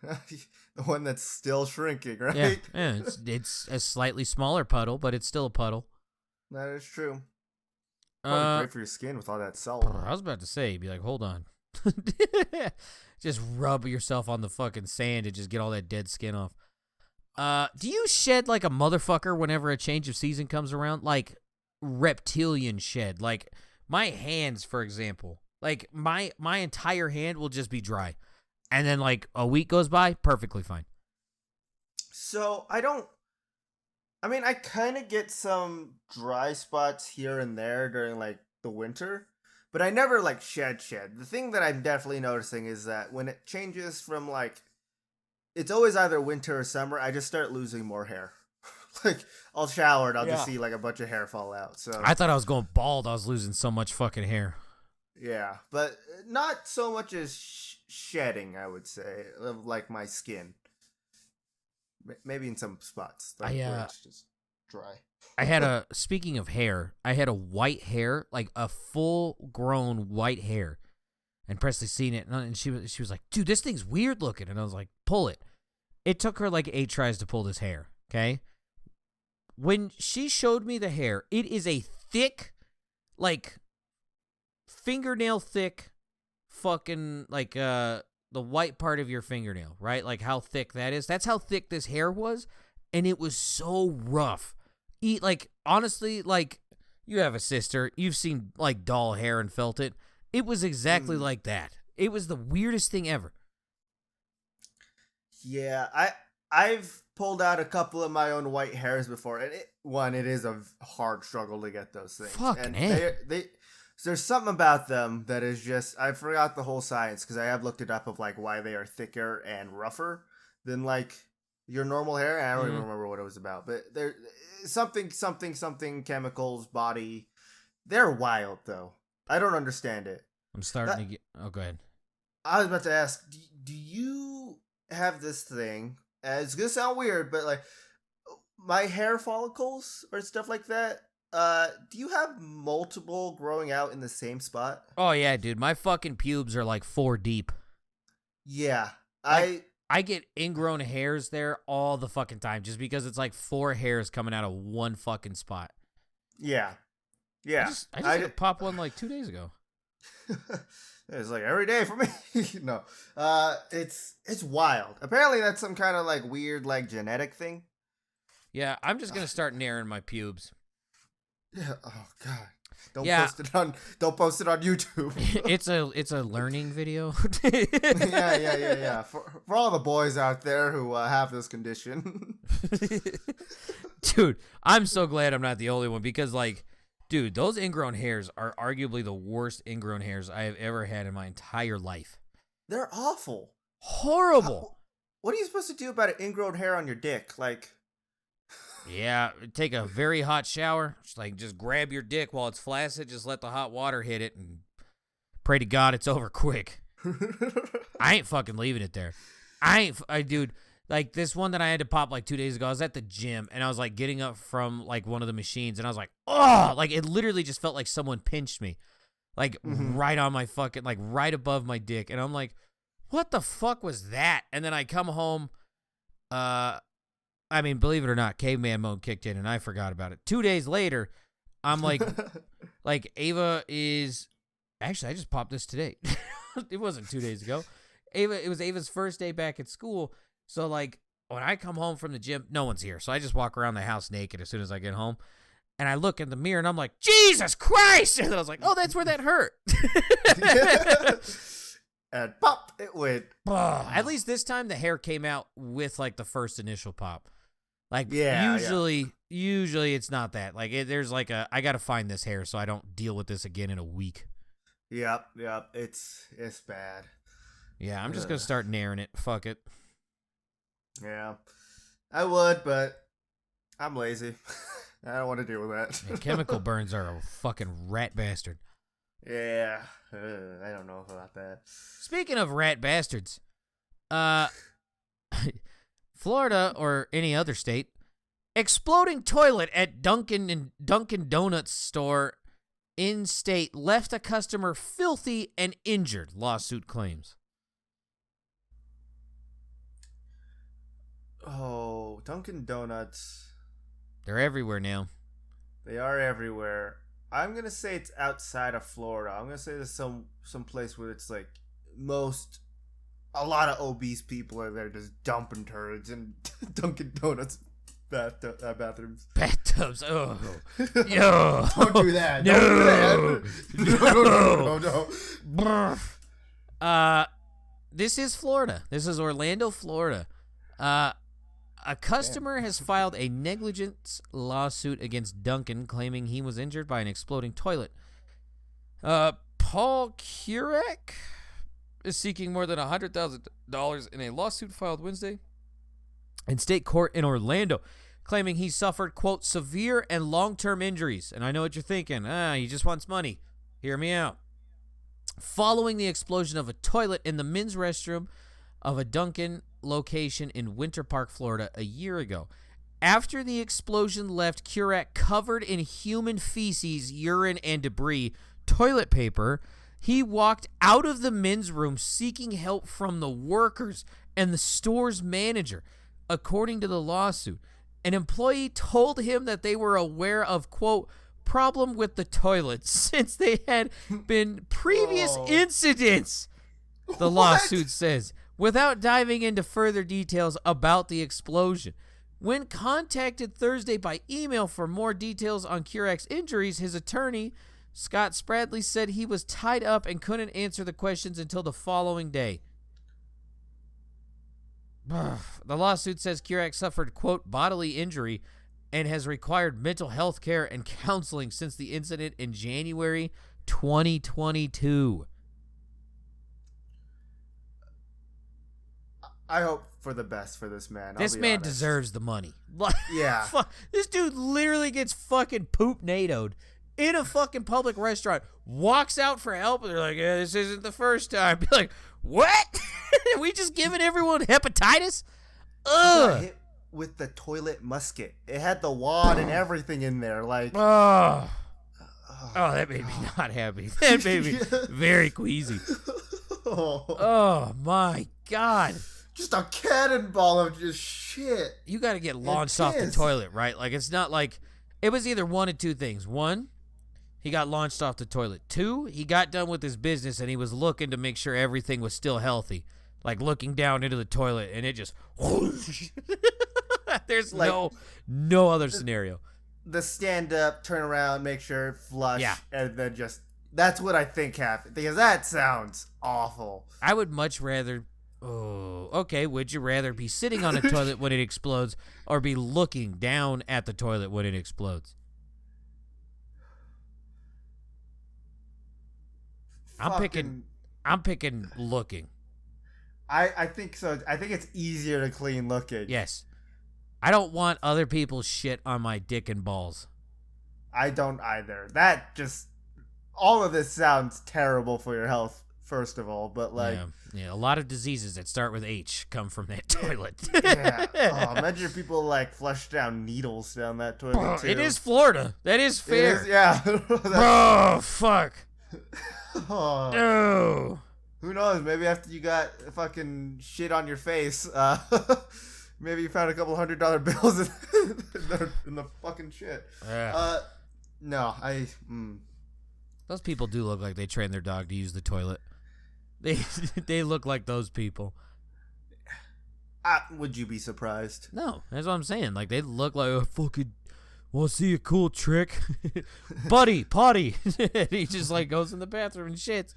The one that's still shrinking, right? Yeah. It's a slightly smaller puddle, but it's still a puddle. That is true. Probably great for your skin with all that salt. I was about to say, be like, hold on. Just rub yourself on the fucking sand and just get all that dead skin off. Do you shed like a motherfucker whenever a change of season comes around? Like reptilian shed. Like my hands, for example. Like my entire hand will just be dry. And then like a week goes by, perfectly fine. So I kind of get some dry spots here and there during like the winter, but I never like shed. The thing that I'm definitely noticing is that when it changes from like, it's always either winter or summer, I just start losing more hair. Like I'll shower and I'll just see like a bunch of hair fall out. So I thought I was going bald. I was losing so much fucking hair. Yeah, but not so much as shedding, I would say, of like my skin. Maybe in some spots, like where it's just dry. Speaking of hair, I had a white hair, like a full-grown white hair, and Presley seen it, and she was like, "Dude, this thing's weird looking," and I was like, "Pull it." It took her like 8 tries to pull this hair. Okay, when she showed me the hair, it is a thick, like fingernail thick, fucking like the white part of your fingernail, right? Like how thick that is. That's how thick this hair was, and it was so rough. Like honestly, like you have a sister, you've seen like doll hair and felt it. It was exactly like that. It was the weirdest thing ever. Yeah, I've pulled out a couple of my own white hairs before, and it is a hard struggle to get those things. Fucking there's something about them that is just, I forgot the whole science because I have looked it up of like why they are thicker and rougher than like your normal hair. I don't even remember what it was about, but there something chemicals, body. They're wild though. I don't understand it. I'm starting to get. Oh, go ahead. I was about to ask, do you have this thing? It's gonna sound weird, but like my hair follicles or stuff like that. Do you have multiple growing out in the same spot? Oh yeah, dude. My fucking pubes are like 4 deep. Yeah, I get ingrown hairs there all the fucking time just because it's like 4 hairs coming out of one fucking spot. Yeah. I just had to pop one like 2 days ago. It's like every day for me. No, it's wild. Apparently that's some kind of like weird like genetic thing. Yeah, I'm just gonna start narrowing my pubes. Yeah. Oh God. Don't post it on YouTube. it's a learning video. Yeah. For all the boys out there who have this condition. Dude, I'm so glad I'm not the only one because like, dude, those ingrown hairs are arguably the worst ingrown hairs I have ever had in my entire life. They're awful. Horrible. What are you supposed to do about an ingrown hair on your dick? Like, yeah, take a very hot shower. Just grab your dick while it's flaccid. Just let the hot water hit it and pray to God it's over quick. I ain't fucking leaving it there. Dude, like this one that I had to pop like 2 days ago, I was at the gym and I was like getting up from like one of the machines and I was like, oh, like it literally just felt like someone pinched me. Like right on my fucking, like right above my dick. And I'm like, what the fuck was that? And then I come home, I mean, believe it or not, caveman mode kicked in and I forgot about it. 2 days later, I'm like, like Ava is, actually, I just popped this today. It wasn't 2 days ago. It was Ava's first day back at school. So like when I come home from the gym, no one's here. So I just walk around the house naked as soon as I get home. And I look in the mirror and I'm like, Jesus Christ! And I was like, oh, that's where that hurt. And pop, it went. At least this time the hair came out with like the first initial pop. Like usually it's not that. Like there's like I got to find this hair so I don't deal with this again in a week. Yep. It's bad. Yeah, I'm just going to start nairing it. Fuck it. Yeah. I would, but I'm lazy. I don't want to deal with that. Man, chemical burns are a fucking rat bastard. Yeah. I don't know about that. Speaking of rat bastards, Florida or any other state, exploding toilet at Dunkin' Donuts store in state left a customer filthy and injured, lawsuit claims. Oh, Dunkin' Donuts. They're everywhere now. They are everywhere. I'm going to say it's outside of Florida. I'm going to say there's some place where it's like a lot of obese people are there just dumping turds in Dunkin' Donuts bathrooms. Bathtubs. Oh. Yo. Don't do that. No. Don't do that. No. This is Florida. This is Orlando, Florida. A customer has filed a negligence lawsuit against Dunkin', claiming he was injured by an exploding toilet. Paul Kurek is seeking more than $100,000 in a lawsuit filed Wednesday in state court in Orlando, claiming he suffered, quote, severe and long-term injuries. And I know what you're thinking. He just wants money. Hear me out. Following the explosion of a toilet in the men's restroom of a Dunkin' location in Winter Park, Florida, a year ago. After the explosion left Kurek covered in human feces, urine, and debris, toilet paper, he walked out of the men's room seeking help from the workers and the store's manager. According to the lawsuit, an employee told him that they were aware of, quote, problem with the toilet since they had been previous incidents, the lawsuit says, without diving into further details about the explosion. When contacted Thursday by email for more details on Kurek's injuries, his attorney, Scott Spradley, said he was tied up and couldn't answer the questions until the following day. The lawsuit says Kurek suffered, quote, bodily injury and has required mental health care and counseling since the incident in January 2022. I hope for the best for this man. This man deserves the money. Yeah. This dude literally gets fucking poop-nadoed in a fucking public restaurant, walks out for help, and they're like, yeah, this isn't the first time. Be like, what? We just giving everyone hepatitis? Ugh. Hit with the toilet musket. It had the wad and everything in there. Like, oh, that made me not happy. That made me very queasy. Oh, my God. Just a cannonball of just shit. You got to get launched off the toilet, right? Like, it's not like, it was either one of two things. One, he got launched off the toilet. Two, he got done with his business and he was looking to make sure everything was still healthy. Like looking down into the toilet and it just, there's like, no other scenario. The stand up, turn around, make sure, flush, and then just, that's what I think happened. Because that sounds awful. I would much rather, would you rather be sitting on a toilet when it explodes or be looking down at the toilet when it explodes? I'm picking looking. I think so. I think it's easier to clean looking. Yes. I don't want other people's shit on my dick and balls. I don't either. That just, all of this sounds terrible for your health, first of all, but like. Yeah, a lot of diseases that start with H come from that toilet. Yeah. Oh, imagine people like flush down needles down that toilet too. It is Florida. That is fair. It is, yeah. Oh, fuck. Oh. No. Who knows? Maybe after you got fucking shit on your face, maybe you found a couple $100 bills in the fucking shit. No, Those people do look like they train their dog to use the toilet. They look like those people. Would you be surprised? No, that's what I'm saying. Like, they look like, oh, fucking, want to see a cool trick? Buddy, potty. He just, like, goes in the bathroom and shits.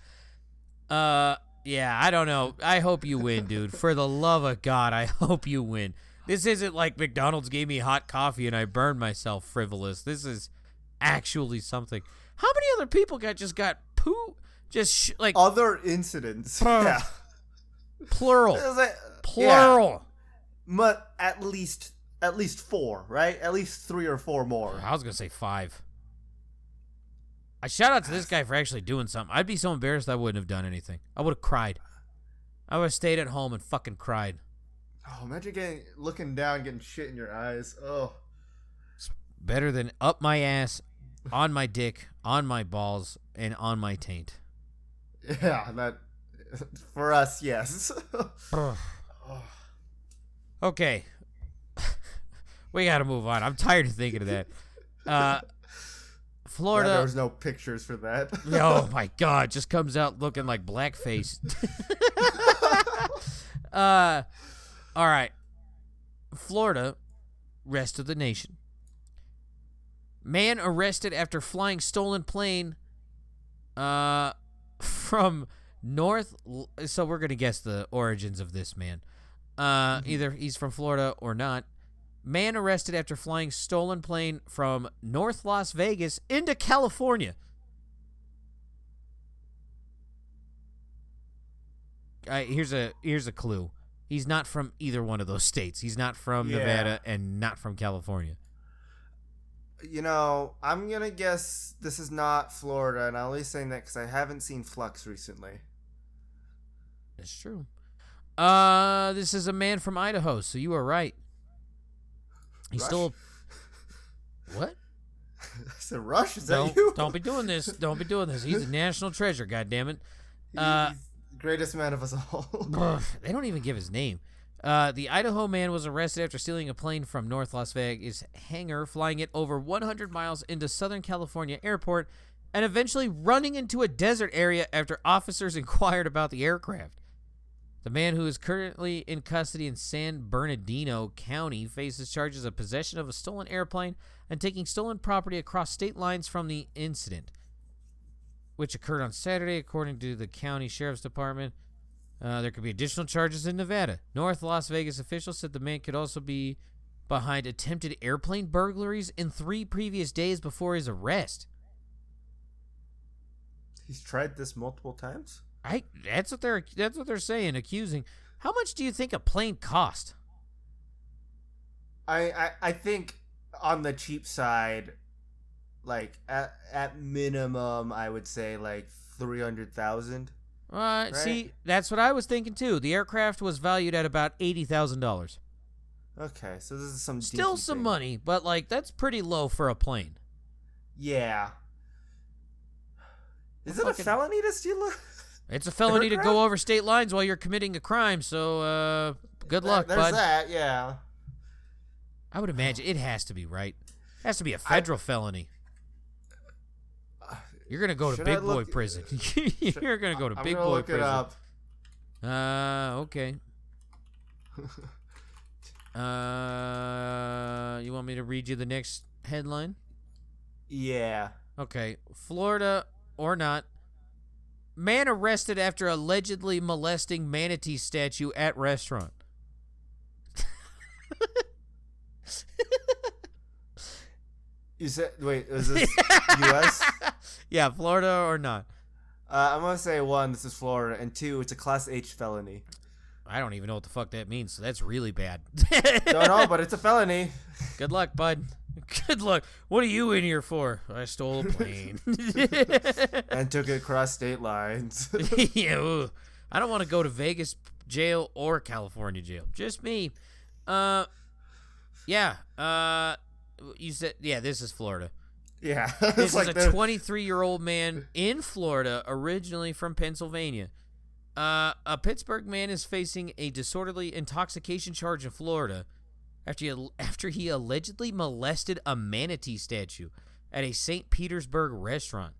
Yeah, I don't know. I hope you win, dude. For the love of God, I hope you win. This isn't like McDonald's gave me hot coffee and I burned myself frivolous. This is actually something. How many other people got poo? Like other incidents. Yeah. Plural. Like, plural. Yeah. But at least 4, right? At least 3 or 4 more. I was gonna say 5. I shout out to this guy for actually doing something. I'd be so embarrassed I wouldn't have done anything. I would have cried. I would have stayed at home and fucking cried. Oh, imagine looking down, getting shit in your eyes. Oh. It's better than up my ass, on my dick, on my balls, and on my taint. Yeah, that for us, yes. Okay. We gotta move on. I'm tired of thinking of that. Florida. There was no pictures for that. Oh my God, just comes out looking like blackface. All right. Florida, rest of the nation. Man arrested after flying stolen plane from north. So we're going to guess the origins of this man. Either he's from Florida or not. Man arrested after flying stolen plane from North Las Vegas into California. Here's a clue. He's not from either one of those states. He's not from Nevada and not from California. You know, I'm going to guess this is not Florida, and I'm only saying that because I haven't seen Flux recently. That's true. This is a man from Idaho, so you are right. He's still... What? I said, Rush, is that you? Don't be doing this. Don't be doing this. He's a national treasure, goddammit. He's the greatest man of us all. They don't even give his name. The Idaho man was arrested after stealing a plane from North Las Vegas hangar, flying it over 100 miles into Southern California airport, and eventually running into a desert area after officers inquired about the aircraft. The man, who is currently in custody in San Bernardino County, faces charges of possession of a stolen airplane and taking stolen property across state lines from the incident, which occurred on Saturday, according to the county sheriff's department. There could be additional charges in Nevada. North Las Vegas officials said the man could also be behind attempted airplane burglaries in 3 previous days before his arrest. He's tried this multiple times? That's what they're saying, accusing. How much do you think a plane cost? I think on the cheap side, like at minimum, I would say like 300,000. Right? See, that's what I was thinking too. The aircraft was valued at about $80,000. Okay, so this is some still some money, but like that's pretty low for a plane. Yeah. Is it a felony to steal a? It's a felony to go over state lines while you're committing a crime. So good luck, bud. There's that, yeah. I would imagine it has to be, right? It has to be a federal felony. You're gonna go to big boy prison. You're gonna go to big boy prison. I'm gonna look it up. Okay. You want me to read you the next headline? Yeah. Okay. Florida or not. Man arrested after allegedly molesting manatee statue at restaurant. You said, wait, is this U.S.? Yeah, Florida or not? I'm going to say 1, this is Florida, and 2, it's a Class H felony. I don't even know what the fuck that means, so that's really bad. Don't know, but it's a felony. Good luck, bud. Good luck. What are you in here for? I stole a plane. And took it across state lines. Yeah, I don't want to go to Vegas jail or California jail. Just me. Yeah. You said, yeah, this is Florida. Yeah. This is a 23-year-old man in Florida, originally from Pennsylvania. A Pittsburgh man is facing a disorderly intoxication charge in Florida after he allegedly molested a manatee statue at a St. Petersburg restaurant.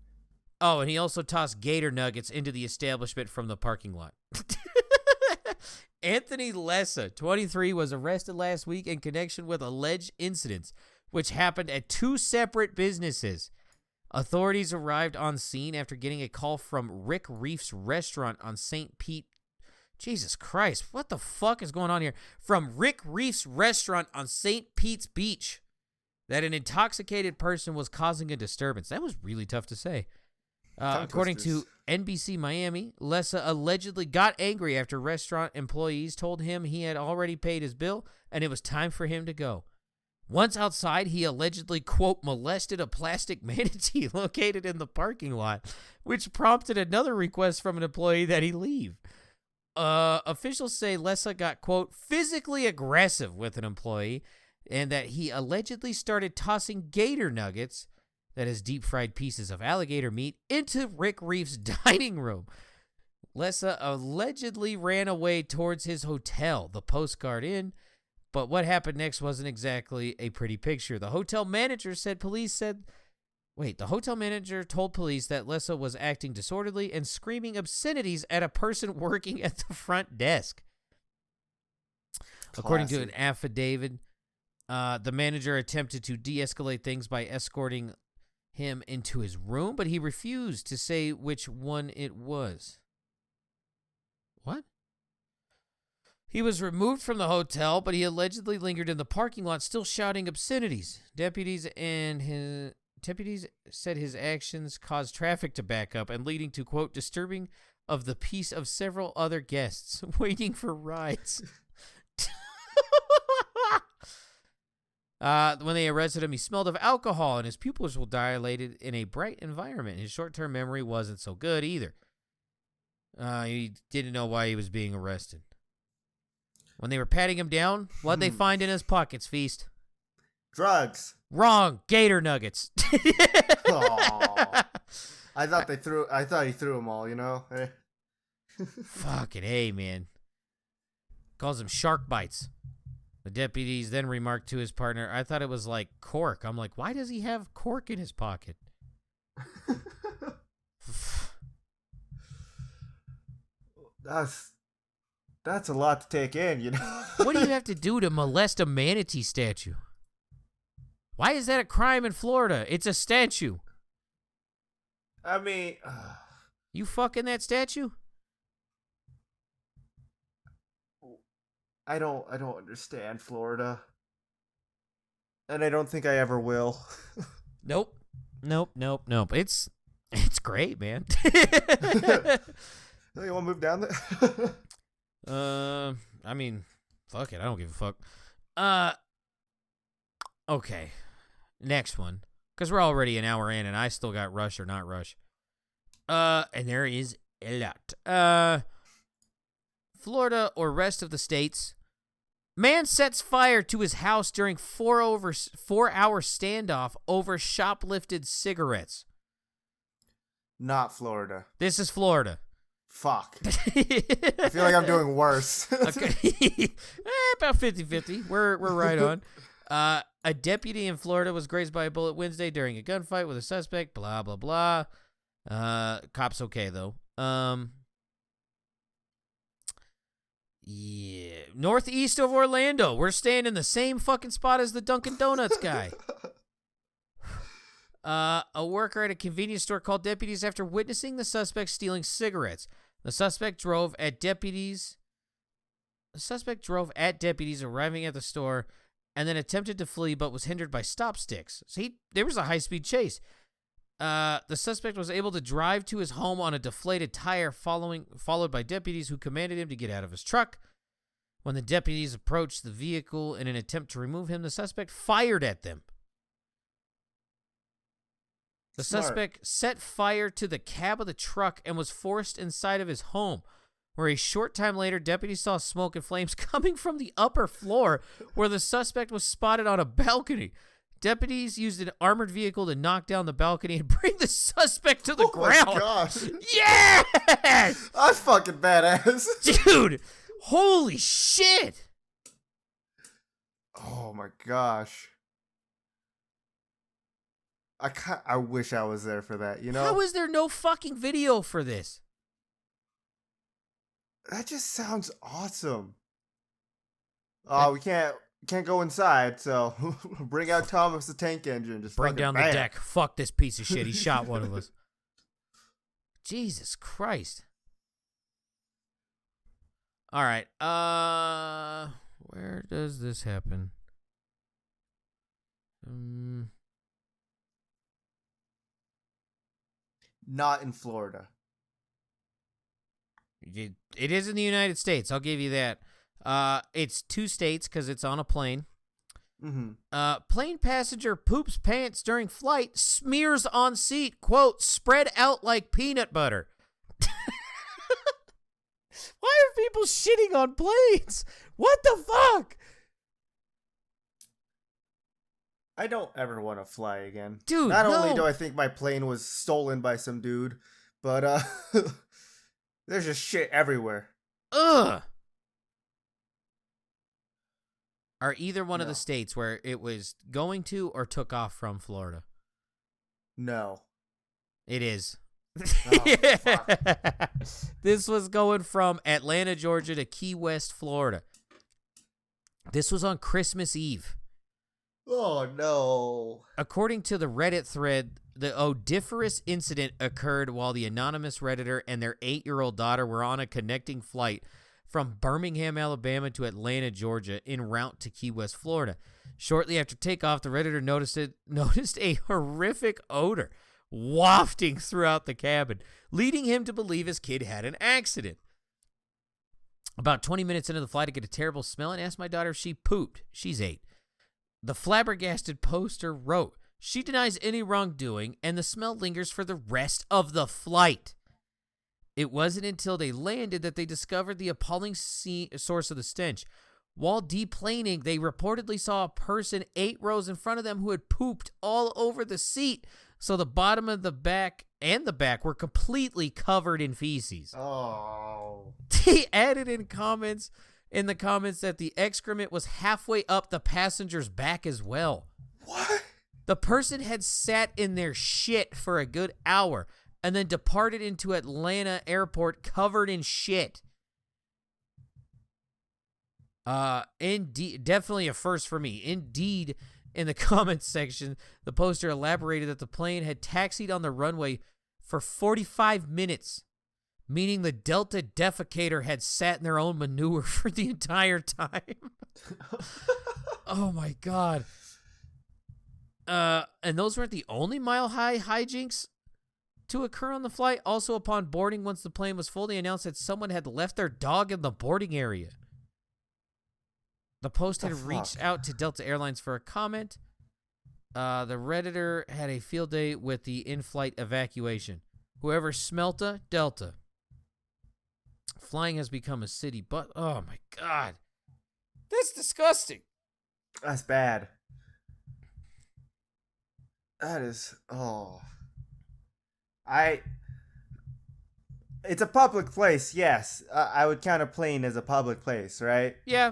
Oh, and he also tossed gator nuggets into the establishment from the parking lot. Anthony Lessa, 23, was arrested last week in connection with alleged incidents which happened at 2 separate businesses. Authorities arrived on scene after getting a call from Rick Reef's restaurant on St. Pete. Jesus Christ, what the fuck is going on here? From Rick Reef's restaurant on St. Pete's Beach that an intoxicated person was causing a disturbance. That was really tough to say. According to NBC Miami, Lessa allegedly got angry after restaurant employees told him he had already paid his bill and it was time for him to go. Once outside, he allegedly, quote, molested a plastic manatee located in the parking lot, which prompted another request from an employee that he leave. Officials say Lessa got, quote, physically aggressive with an employee and that he allegedly started tossing gator nuggets, that is deep-fried pieces of alligator meat, into Rick Reef's dining room. Lessa allegedly ran away towards his hotel, the Postcard Inn, but what happened next wasn't exactly a pretty picture. The hotel manager told police that Lessa was acting disorderly and screaming obscenities at a person working at the front desk. Classic. According to an affidavit, the manager attempted to de-escalate things by escorting him into his room, but he refused to say which one it was. What? He was removed from the hotel, but he allegedly lingered in the parking lot, still shouting obscenities. Deputies said his actions caused traffic to back up and leading to, quote, disturbing of the peace of several other guests waiting for rides. When they arrested him, he smelled of alcohol and his pupils were dilated in a bright environment. His short-term memory wasn't so good either. He didn't know why he was being arrested. When they were patting him down, what'd they find in his pockets, Feast? Drugs. Wrong. Gator nuggets. I thought he threw them all, you know? Fucking A, man. Calls them shark bites. The deputies then remarked to his partner, I thought it was like cork. I'm like, why does he have cork in his pocket? That's a lot to take in, you know? What do you have to do to molest a manatee statue? Why is that a crime in Florida? It's a statue. I mean... You fucking that statue? I don't understand Florida. And I don't think I ever will. Nope. It's great, man. You want to move down there? I mean, fuck it. I don't give a fuck. Okay. Next one. Because we're already an hour in and I still got Rush or Not Rush. And there is a lot. Florida or rest of the states. Man sets fire to his house during 4-hour standoff over shoplifted cigarettes. Not Florida. This is Florida. Fuck. I feel like I'm doing worse. Okay. About 50-50. We're right on. A deputy in Florida was grazed by a bullet Wednesday during a gunfight with a suspect. Blah, blah, blah. Cop's okay, though. Yeah. Northeast of Orlando. We're staying in the same fucking spot as the Dunkin' Donuts guy. A worker at a convenience store called deputies after witnessing the suspect stealing cigarettes. The suspect drove at deputies arriving at the store and then attempted to flee but was hindered by stop sticks. So there was a high-speed chase. The suspect was able to drive to his home on a deflated tire, followed by deputies who commanded him to get out of his truck. When the deputies approached the vehicle in an attempt to remove him, the suspect fired at them. The suspect set fire to the cab of the truck and was forced inside of his home, where a short time later, deputies saw smoke and flames coming from the upper floor where the suspect was spotted on a balcony. Deputies used an armored vehicle to knock down the balcony and bring the suspect to the ground. Oh my gosh. Yes! That's fucking badass. Dude, holy shit. Oh my gosh. I wish I was there for that, you know? How is there no fucking video for this? That just sounds awesome. Oh, we can't go inside, so bring out Thomas the Tank Engine. Just Bring fucking down bam. the deck. Fuck this piece of shit. He shot one of us. Jesus Christ. All right. Where does this happen? Not in Florida. It is in the United States. I'll give you that. It's 2 states because it's on a plane. Mm-hmm. Plane passenger poops pants during flight, smears on seat, quote, spread out like peanut butter. Why are people shitting on planes? What the fuck? I don't ever want to fly again. Dude, Not no. only do I think my plane was stolen by some dude, but there's just shit everywhere. Ugh. Are either one of No. the states where it was going to or took off from Florida? No. It is. Oh, fuck. This was going from Atlanta, Georgia to Key West, Florida. This was on Christmas Eve. Oh, no. According to the Reddit thread, the odoriferous incident occurred while the anonymous Redditor and their 8-year-old daughter were on a connecting flight from Birmingham, Alabama to Atlanta, Georgia, en route to Key West, Florida. Shortly after takeoff, the Redditor noticed a horrific odor wafting throughout the cabin, leading him to believe his kid had an accident. About 20 minutes into the flight, I get a terrible smell and asked my daughter if she pooped. She's 8. The flabbergasted poster wrote, she denies any wrongdoing, and the smell lingers for the rest of the flight. It wasn't until they landed that they discovered the appalling source of the stench. While deplaning, they reportedly saw a person 8 rows in front of them who had pooped all over the seat, so the bottom of the back and the back were completely covered in feces. Oh. He added in the comments that the excrement was halfway up the passenger's back as well. What? The person had sat in their shit for a good hour and then departed into Atlanta airport covered in shit. Indeed, definitely a first for me. Indeed, in the comments section, the poster elaborated that the plane had taxied on the runway for 45 minutes, meaning the Delta defecator had sat in their own manure for the entire time. Oh my God. And those weren't the only mile-high hijinks to occur on the flight. Also, upon boarding, once the plane was full, they announced that someone had left their dog in the boarding area. The post had reached out to Delta Airlines for a comment. The Redditor had a field day with the in-flight evacuation. Whoever smelt Delta. Flying has become a city, but oh my God. That's disgusting. That's bad. That is, it's a public place, yes. I would count a plane as a public place, right? Yeah.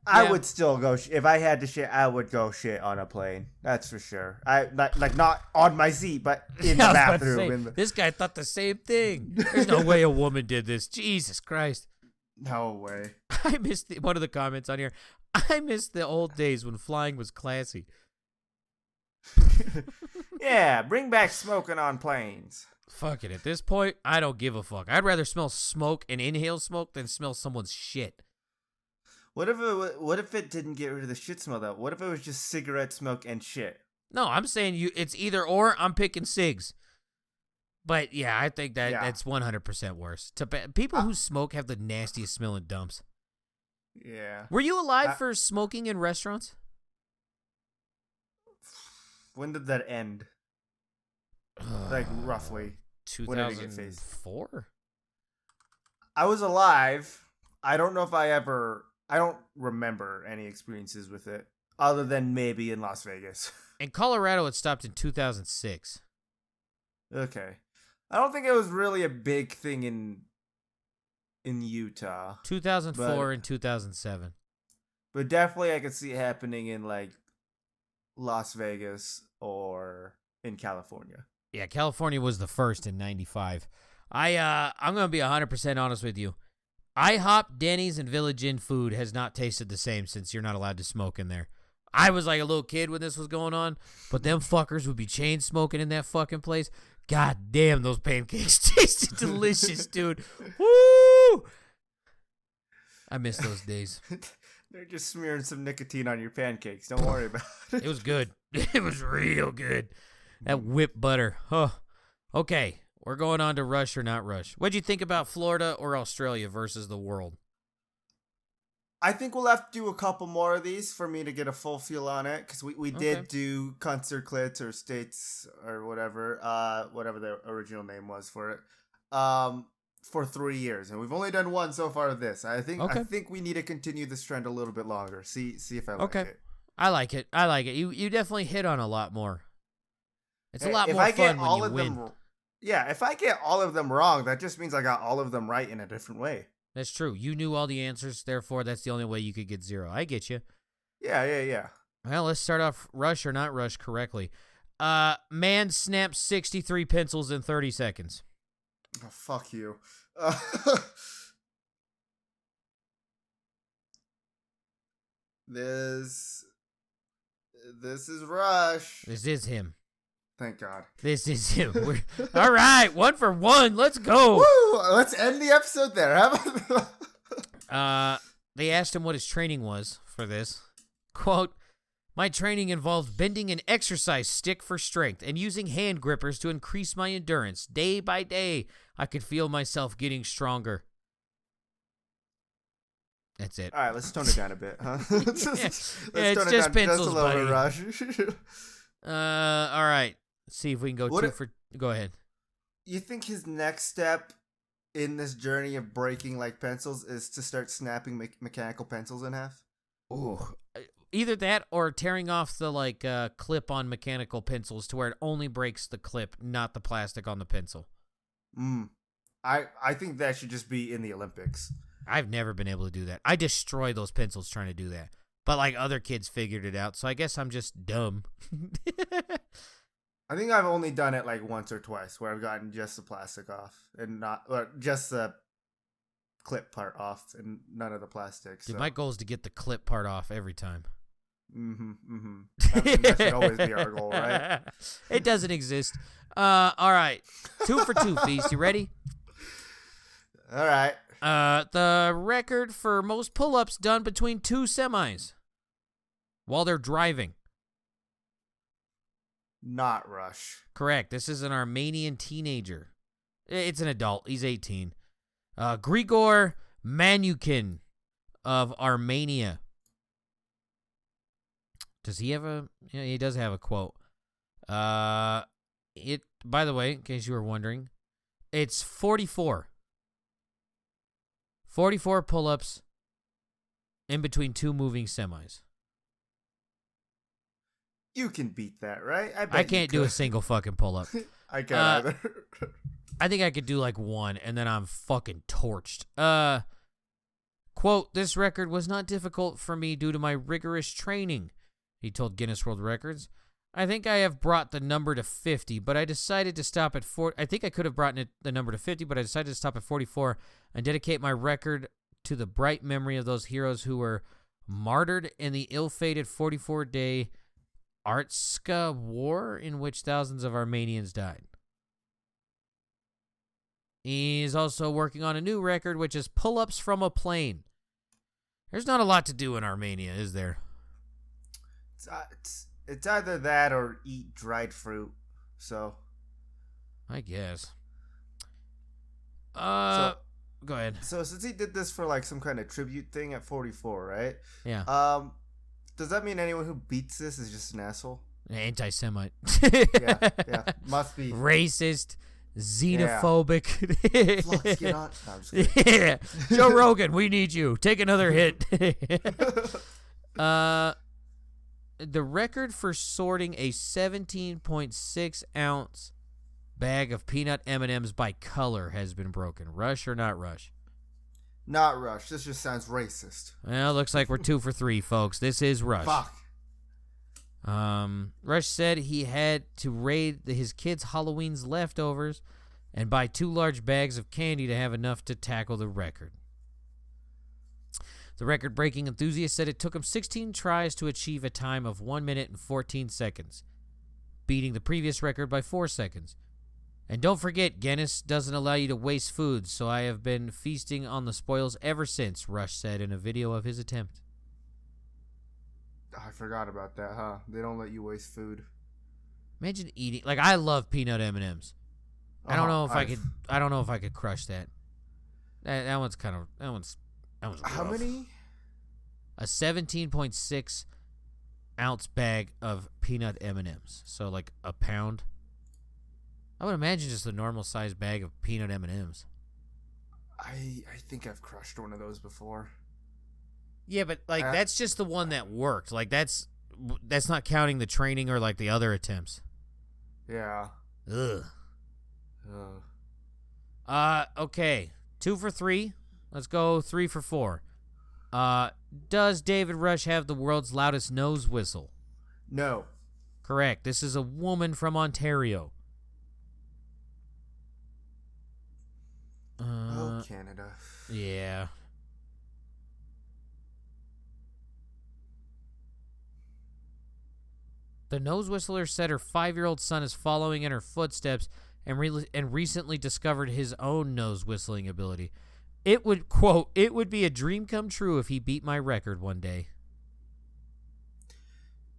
I would still go, if I had to shit, I would go shit on a plane. That's for sure. Like not on my seat, but in the bathroom. This guy thought the same thing. There's no way a woman did this. Jesus Christ. No way. I missed one of the comments on here. I miss the old days when flying was classy. Yeah, bring back smoking on planes. Fuck it. At this point, I don't give a fuck. I'd rather smell smoke and inhale smoke than smell someone's shit. What if it didn't get rid of the shit smell though? What if it was just cigarette smoke and shit? No, I'm saying it's either or. I'm picking cigs. But yeah, I think that's 100% worse. People who smoke have the nastiest smelling dumps. Yeah. Were you alive for smoking in restaurants? When did that end? Like roughly. 2004? I was alive. I don't know if I don't remember any experiences with it other than maybe in Las Vegas. In Colorado, it stopped in 2006. Okay. I don't think it was really a big thing in Utah. 2004 and 2007. But definitely I could see it happening in like Las Vegas or in California. Yeah, California was the first in 95. I'm going to be 100% honest with you. IHOP, Denny's, and Village Inn food has not tasted the same since you're not allowed to smoke in there. I was like a little kid when this was going on, but them fuckers would be chain smoking in that fucking place. God damn, those pancakes tasted delicious, dude. Woo! I miss those days. They're just smearing some nicotine on your pancakes. Don't worry about it. It was good. It was real good. That whipped butter. Oh, okay. We're going on to Rush or Not Rush. What'd you think about Florida or Australia versus the world? I think we'll have to do a couple more of these for me to get a full feel on it, because we did do concert clits or states or whatever the original name was for it, for 3 years, and we've only done one so far of this. I think we need to continue this trend a little bit longer. See if I like it. I like it. You definitely hit on a lot more. It's a lot if more I fun get when all you of win. them, yeah, if I get all of them wrong, that just means I got all of them right in a different way. That's true. You knew all the answers, therefore that's the only way you could get 0. I get you. Yeah. Well, let's start off Rush or Not Rush correctly. Man snaps 63 pencils in 30 seconds. Oh, fuck you. This is Rush. This is him. Thank God. This is him. All right, 1 for 1. Let's go. Woo! Let's end the episode there. They asked him what his training was for this. Quote, "My training involved bending an exercise stick for strength and using hand grippers to increase my endurance. Day by day, I could feel myself getting stronger." That's it. All right, let's tone it down a bit, huh? Let's it's just pencils, just a little bit, Rush. All right. Let's see if we can go Go ahead. You think his next step in this journey of breaking like pencils is to start snapping mechanical pencils in half? Ooh. Either that or tearing off the clip on mechanical pencils to where it only breaks the clip, not the plastic on the pencil. I think that should just be in the Olympics. I've never been able to do that. I destroy those pencils trying to do that. But other kids figured it out, so I guess I'm just dumb. I think I've only done it once or twice where I've gotten just the plastic off and not just the clip part off and none of the plastic. Dude, my goal is to get the clip part off every time. That should always be our goal, right? It doesn't exist. All right. 2 for 2, Feast. You ready? All right. The record for most pull-ups done between 2 semis while they're driving. Not Rush. Correct. This is an Armenian teenager. It's an adult. He's 18. Grigor Manukin of Armenia. Does he have a... Yeah, he does have a quote. By the way, in case you were wondering, it's 44. 44 pull-ups in between 2 moving semis. You can beat that, right? I can't do a single fucking pull-up. I can't either. I think I could do 1, and then I'm fucking torched. Quote, "This record was not difficult for me due to my rigorous training," he told Guinness World Records. "I think I have brought the number to 50, but I decided to stop at 40. I think I could have brought the number to 50, but I decided to stop at 44 and dedicate my record to the bright memory of those heroes who were martyred in the ill-fated 44-day Artsakh War in which thousands of Armenians died." He's also working on a new record, which is pull-ups from a plane. There's not a lot to do in Armenia, is there? It's either that or eat dried fruit. So, I guess. So, go ahead. So since he did this for some kind of tribute thing at 44, right? Yeah. Does that mean anyone who beats this is just an asshole? Anti-Semite. yeah. Must be. Racist, xenophobic. Flux, get on. No, I'm just kidding. Yeah. Joe Rogan, we need you. Take another hit. The record for sorting a 17.6 ounce bag of peanut M&Ms by color has been broken. Rush or not Rush? Not Rush. This just sounds racist. Well, looks like we're 2 for 3, folks. This is Rush. Fuck. Rush said he had to raid his kids' Halloween's leftovers and buy 2 large bags of candy to have enough to tackle the record. The record-breaking enthusiast said it took him 16 tries to achieve a time of 1 minute and 14 seconds, beating the previous record by 4 seconds. And don't forget, Guinness doesn't allow you to waste food, so I have been feasting on the spoils ever since, Rush said in a video of his attempt. I forgot about that, huh? They don't let you waste food. Imagine eating, like, I love peanut M&Ms. I don't know if I could crush that. That one's rough. How many? A 17.6 ounce bag of peanut M&Ms. So like a pound. I would imagine just a normal sized bag of peanut M&Ms. I think I've crushed one of those before. Yeah, but like that's just the one that worked. Like that's not counting the training or like the other attempts. Yeah. Ugh. Okay. 2 for 3. Let's go 3 for 4. Does David Rush have the world's loudest nose whistle? No. Correct. This is a woman from Ontario. Canada. Yeah. The nose whistler said her 5-year-old son is following in her footsteps and recently discovered his own nose whistling ability. It would, quote, "It would be a dream come true if he beat my record one day."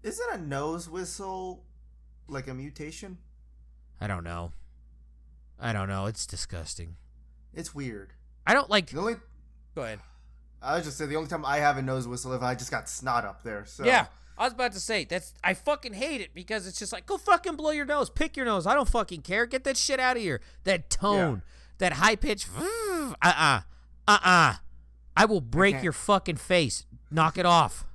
Isn't a nose whistle like a mutation? I don't know. It's disgusting. It's weird. I don't like... Go ahead. I was just saying the only time I have a nose whistle if I just got snot up there. So. Yeah, I was about to say, I fucking hate it because it's just like, go fucking blow your nose. Pick your nose. I don't fucking care. Get that shit out of here. That tone. Yeah. That high pitch. I will break your fucking face. Knock it off.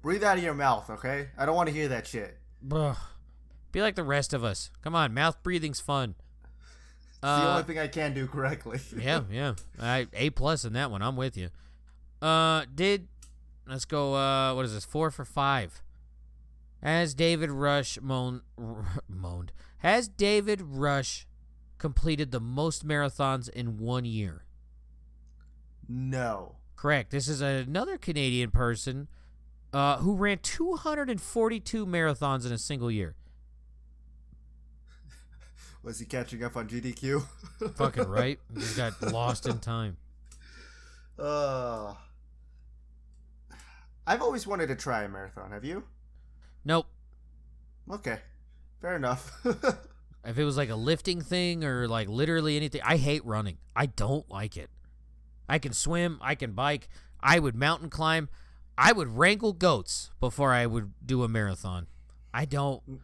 Breathe out of your mouth, okay? I don't want to hear that shit. Bruh. Be like the rest of us. Come on, mouth breathing's fun. It's the only thing I can do correctly. yeah. A+ in that one. I'm with you. Let's go, what is this? 4 for 5. Has David Rush Has David Rush completed the most marathons in 1 year? No. Correct. This is another Canadian person who ran 242 marathons in a single year. Was he catching up on GDQ? Fucking right. He just got lost in time. I've always wanted to try a marathon. Have you? Nope. Okay. Fair enough. If it was like a lifting thing or like literally anything, I hate running. I don't like it. I can swim. I can bike. I would mountain climb. I would wrangle goats before I would do a marathon. I don't.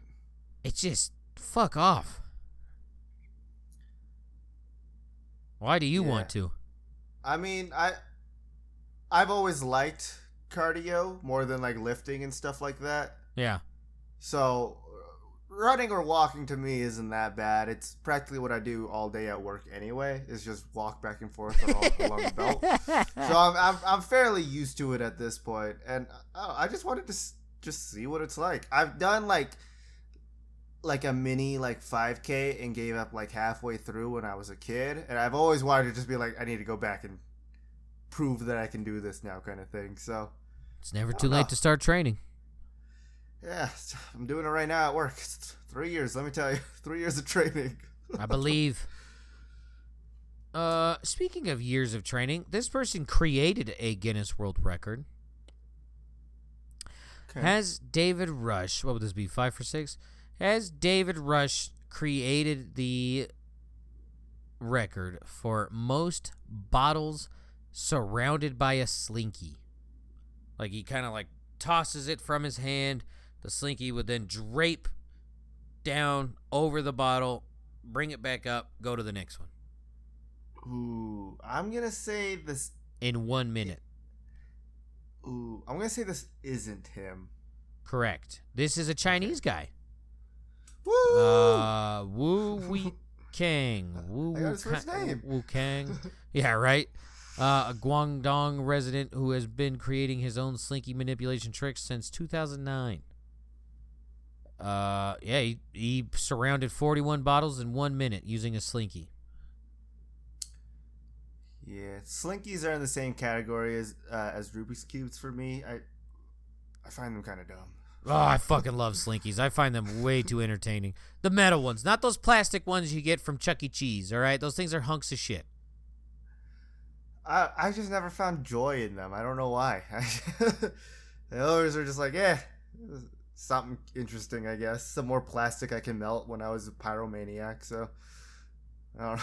It's just fuck off. Why do you want to? I mean, I've always liked cardio more than like lifting and stuff like that. Yeah. So running or walking to me isn't that bad. It's practically what I do all day at work anyway. Is just walk back and forth along the belt. So I'm fairly used to it at this point, and I just wanted to just see what it's like. I've done like a mini like 5K and gave up like halfway through when I was a kid, and I've always wanted to just be like, I need to go back and prove that I can do this now, kind of thing. So it's never too late to start training. Yeah, I'm doing it right now at work. It's 3 years, let me tell you. 3 years of training. I believe. Speaking of years of training, this person created a Guinness World Record. Okay. Has David Rush, what would this be, 5 for 6? Has David Rush created the record for most bottles surrounded by a slinky? Like he kind of like tosses it from his hand. The slinky would then drape down over the bottle, bring it back up, go to the next one. Ooh, I'm going to say this... In 1 minute. Ooh, I'm going to say this isn't him. Correct. This is a Chinese guy. Woo! Wu Wei Kang. I got his first name. Wu Kang. Yeah, right. A Guangdong resident who has been creating his own slinky manipulation tricks since 2009. He surrounded 41 bottles in 1 minute using a slinky. Yeah, Slinkies are in the same category as Rubik's cubes for me. I find them kind of dumb. Oh, I fucking love Slinkies. I find them way too entertaining. The metal ones, not those plastic ones you get from Chuck E. Cheese, all right? Those things are hunks of shit. I just never found joy in them. I don't know why. The others are just like, something interesting, I guess. Some more plastic I can melt when I was a pyromaniac. So I don't,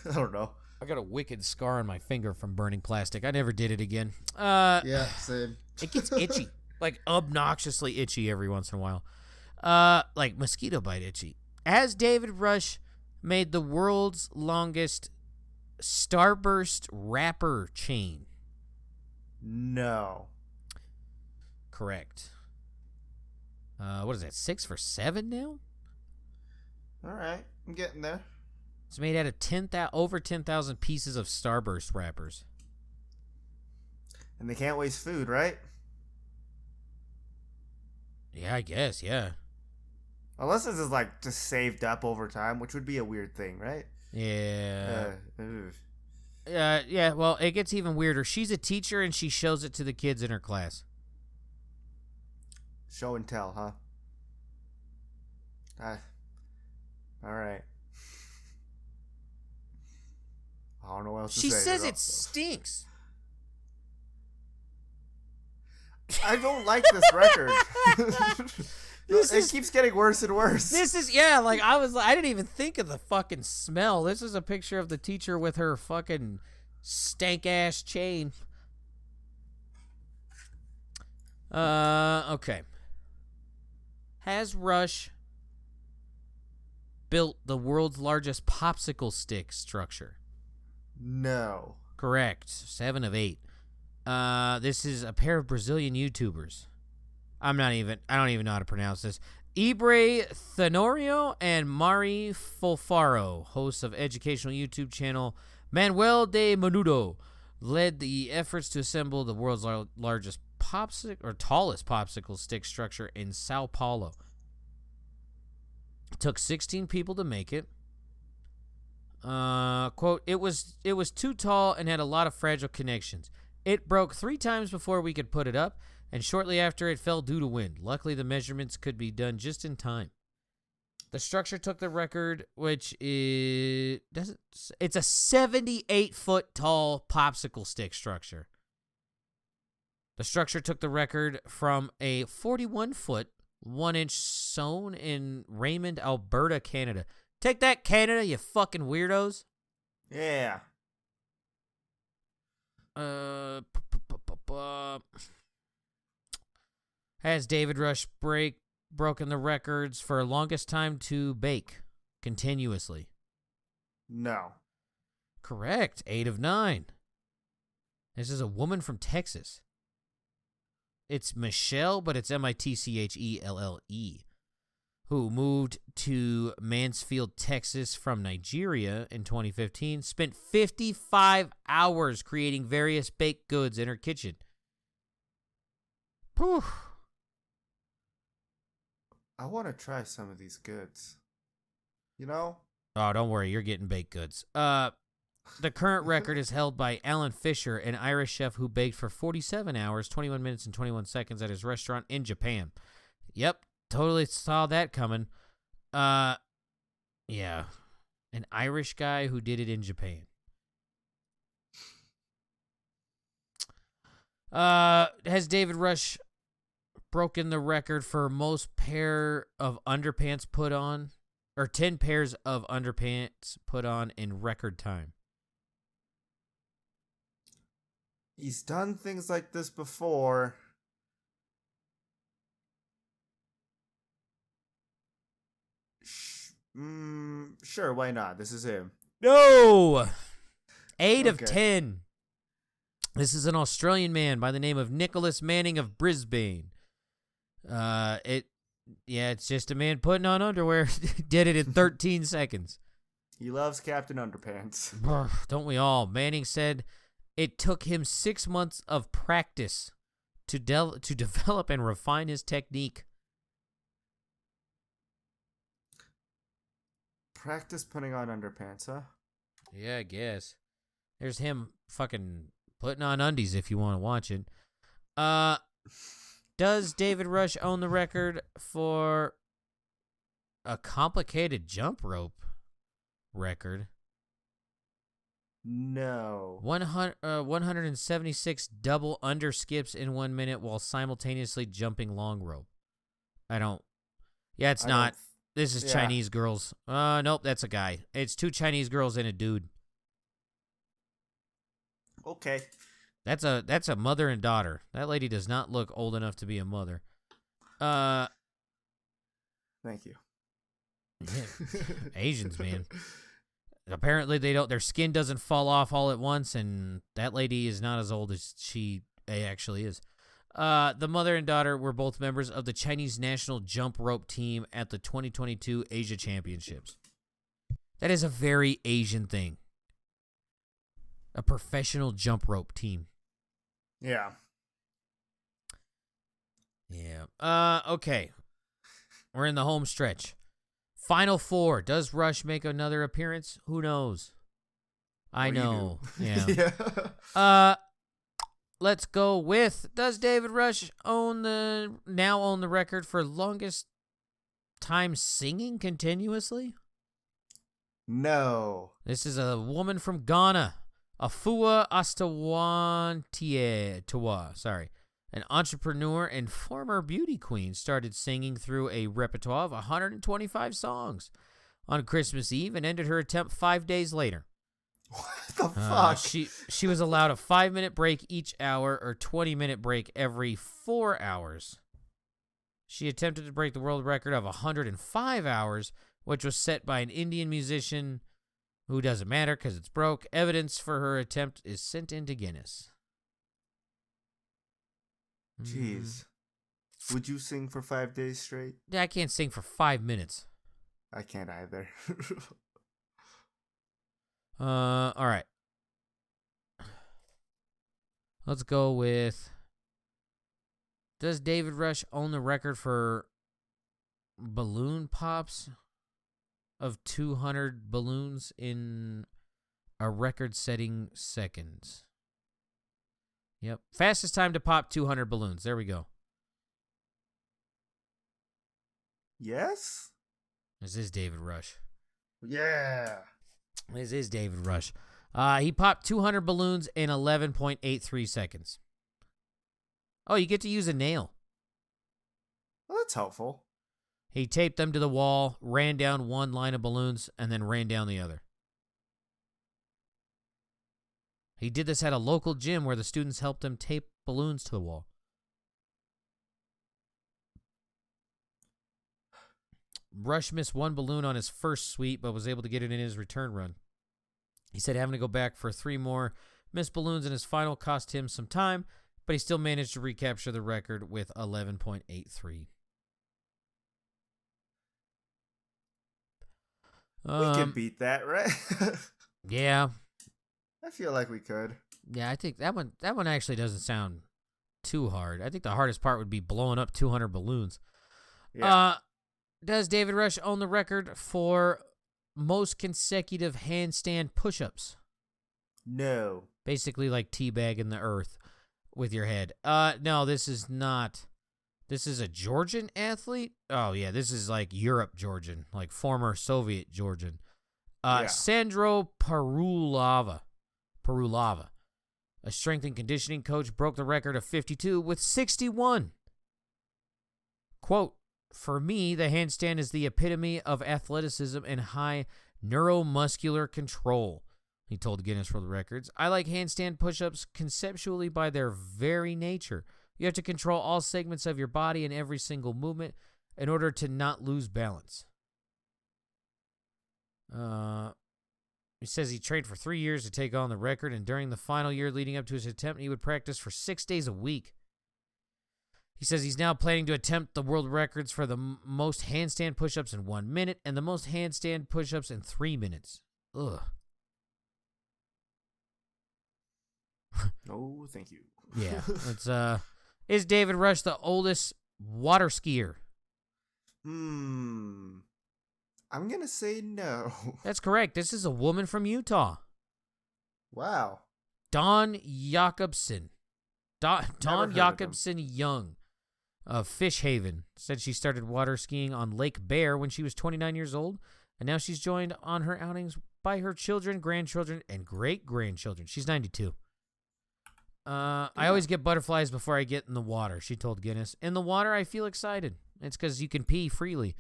I don't know. I got a wicked scar on my finger from burning plastic. I never did it again. Yeah, same. It gets itchy, like obnoxiously itchy every once in a while. Like mosquito bite itchy. Has David Rush made the world's longest Starburst wrapper chain? No. Correct. What is that, 6 for 7 now? All right, I'm getting there. It's made out of over 10,000 pieces of Starburst wrappers. And they can't waste food, right? Yeah, I guess, yeah. Unless this is like just saved up over time, which would be a weird thing, right? Yeah. Yeah, well, it gets even weirder. She's a teacher and she shows it to the kids in her class. Show and tell, huh? All right. I don't know what else to say. She says it stinks. I don't like this record. It keeps getting worse and worse. This is, yeah, like I didn't even think of the fucking smell. This is a picture of the teacher with her fucking stank ass chain. Okay. Has Rush built the world's largest popsicle stick structure? No. Correct. 7 of 8. This is a pair of Brazilian YouTubers. I don't even know how to pronounce this. Ibre Thenorio and Mari Folfaro, hosts of educational YouTube channel Manuel de Menudo, led the efforts to assemble the world's largest tallest popsicle stick structure in Sao Paulo. It took 16 people to make it. Quote, it was too tall and had a lot of fragile connections. It broke 3 times before we could put it up, and shortly after it fell due to wind. Luckily, the measurements could be done just in time. The structure took the record, which is it's a 78-foot tall popsicle stick structure. The structure took the record from a 41-foot, 1-inch sewn in Raymond, Alberta, Canada. Take that, Canada, you fucking weirdos. Yeah. Has David Rush broken the records for longest time to bake continuously? No. Correct. 8 of 9. This is a woman from Texas. It's Michelle, but it's Mitchelle, who moved to Mansfield, Texas from Nigeria in 2015, spent 55 hours creating various baked goods in her kitchen. Whew. I want to try some of these goods. You know? Oh, don't worry. You're getting baked goods. The current record is held by Alan Fisher, an Irish chef who baked for 47 hours, 21 minutes, and 21 seconds at his restaurant in Japan. Yep. Totally saw that coming. Yeah. An Irish guy who did it in Japan. Has David Rush broken the record for most pair of underpants put on, or 10 pairs of underpants put on in record time? He's done things like this before. Sure, why not? This is him. No! 8 of Okay. 10. This is an Australian man by the name of Nicholas Manning of Brisbane. It's just a man putting on underwear. Did it in 13 seconds. He loves Captain Underpants. Don't we all? Manning said it took him 6 months of practice to develop and refine his technique. Practice putting on underpants, huh? Yeah, I guess. There's him fucking putting on undies if you want to watch it. Does David Rush own the record for a complicated jump rope record? No. 176 double underskips in 1 minute while simultaneously jumping long rope. Yeah, it's not. This is Chinese girls. Nope, that's a guy. It's 2 Chinese girls and a dude. Okay. That's a mother and daughter. That lady does not look old enough to be a mother. Thank you. Yeah, Asians, man. Apparently their skin doesn't fall off all at once, and that lady is not as old as she actually is. The mother and daughter were both members of the Chinese national jump rope team at the 2022 Asia Championships. That is a very Asian thing. A professional jump rope team. Yeah. Yeah. Okay. We're in the home stretch. Final 4. Does Rush make another appearance? Who knows? I know. Yeah. Yeah. Let's go with, does David Rush own the record for longest time singing continuously? No. This is a woman from Ghana, Afua Astawantietoa, an entrepreneur and former beauty queen, started singing through a repertoire of 125 songs on Christmas Eve and ended her attempt 5 days later. What the fuck? She was allowed a 5-minute break each hour or 20-minute break every 4 hours. She attempted to break the world record of 105 hours, which was set by an Indian musician who doesn't matter because it's broke. Evidence for her attempt is sent into Guinness. Jeez. Would you sing for 5 days straight? Yeah, I can't sing for 5 minutes. I can't either. All right. Let's go with, does David Rush own the record for balloon pops of 200 balloons in a record-setting seconds? Yep. Fastest time to pop 200 balloons. There we go. Yes? This is David Rush. Yeah. This is David Rush. He popped 200 balloons in 11.83 seconds. Oh, you get to use a nail. Well, that's helpful. He taped them to the wall, ran down one line of balloons, and then ran down the other. He did this at a local gym where the students helped him tape balloons to the wall. Rush missed one balloon on his first sweep, but was able to get it in his return run. He said having to go back for 3 more missed balloons in his final cost him some time, but he still managed to recapture the record with 11.83. We can beat that, right? Yeah. I feel like we could. Yeah, I think that one actually doesn't sound too hard. I think the hardest part would be blowing up 200 balloons. Yeah. Does David Rush own the record for most consecutive handstand push-ups? No. Basically like teabagging the earth with your head. No, this is not. This is a Georgian athlete? Oh, yeah, this is like Europe Georgian, like former Soviet Georgian. Sandro Parulava, a strength and conditioning coach, broke the record of 52 with 61. Quote, for me, the handstand is the epitome of athleticism and high neuromuscular control, he told Guinness World Records. I like handstand push-ups conceptually by their very nature. You have to control all segments of your body in every single movement in order to not lose balance. He says he trained for 3 years to take on the record, and during the final year leading up to his attempt, he would practice for 6 days a week. He says he's now planning to attempt the world records for the most handstand push-ups in 1 minute and the most handstand push-ups in 3 minutes. Ugh. No, thank you. Yeah. It's is David Rush the oldest water skier? I'm going to say no. That's correct. This is a woman from Utah. Wow. Dawn Jakobsen. Dawn Never heard of them. Jakobsen Young of Fish Haven said she started water skiing on Lake Bear when she was 29 years old, and now she's joined on her outings by her children, grandchildren, and great-grandchildren. She's 92. I always get butterflies before I get in the water, she told Guinness. In the water, I feel excited. It's because you can pee freely.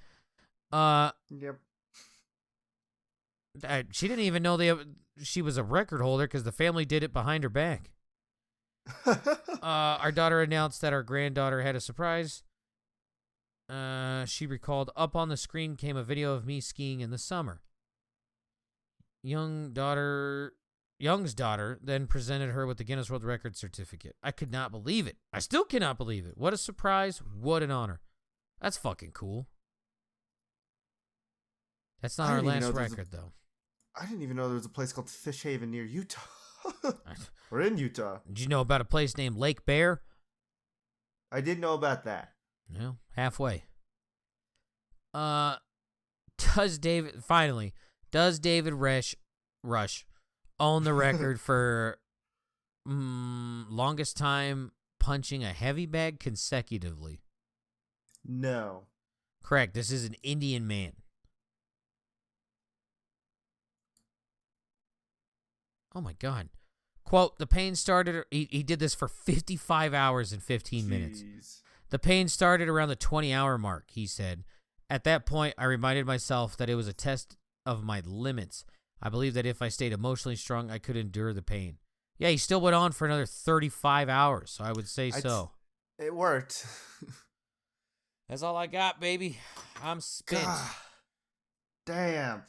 Yep. She didn't even know she was a record holder because the family did it behind her back. Our daughter announced that our granddaughter had a surprise. She recalled, up on the screen came a video of me skiing in the summer. Young's daughter then presented her with the Guinness World Record certificate. I could not believe it. I still cannot believe it. What a surprise. What an honor. That's fucking cool. That's not our last record, though. I didn't even know there was a place called Fish Haven near Utah. We're in Utah. Did you know about a place named Lake Bear? I did know about that. No, halfway. Does David Rush own the record for longest time punching a heavy bag consecutively? No. Correct. This is an Indian man. Oh my God. Quote, the pain started, he did this for 55 hours and 15 minutes. The pain started around the 20-hour mark, he said. At that point, I reminded myself that it was a test of my limits. I believe that if I stayed emotionally strong, I could endure the pain. Yeah, he still went on for another 35 hours, so I would say so. It worked. That's all I got, baby. I'm spent. God, damn.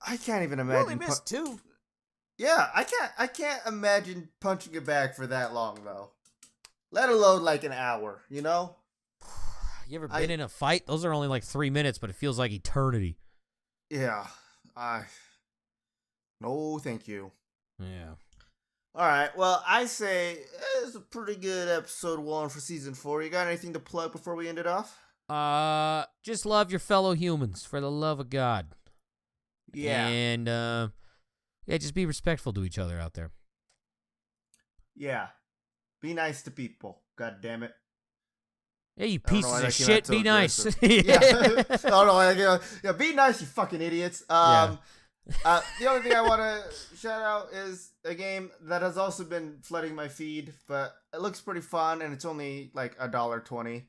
I can't even imagine. You only missed two. Yeah, I can't imagine punching it back for that long, though. Let alone like an hour, you know? You ever been in a fight? Those are only like 3 minutes, but it feels like eternity. Yeah. No, thank you. Yeah. All right. Well, I say it's a pretty good episode 1 for season 4. You got anything to plug before we end it off? Just love your fellow humans, for the love of God. Yeah. And, yeah, just be respectful to each other out there. Yeah. Be nice to people. God damn it. Yeah, you pieces of shit. Be nice. Yeah. Yeah, be nice, you fucking idiots. The only thing I want to shout out is a game that has also been flooding my feed, but it looks pretty fun, and it's only like $1.20.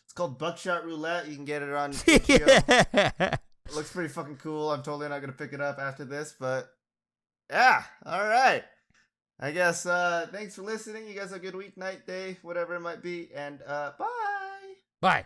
It's called Buckshot Roulette. You can get it on HBO. It looks pretty fucking cool. I'm totally not going to pick it up after this, but yeah. All right. I guess thanks for listening. You guys have a good week, night, day, whatever it might be, and bye. Bye.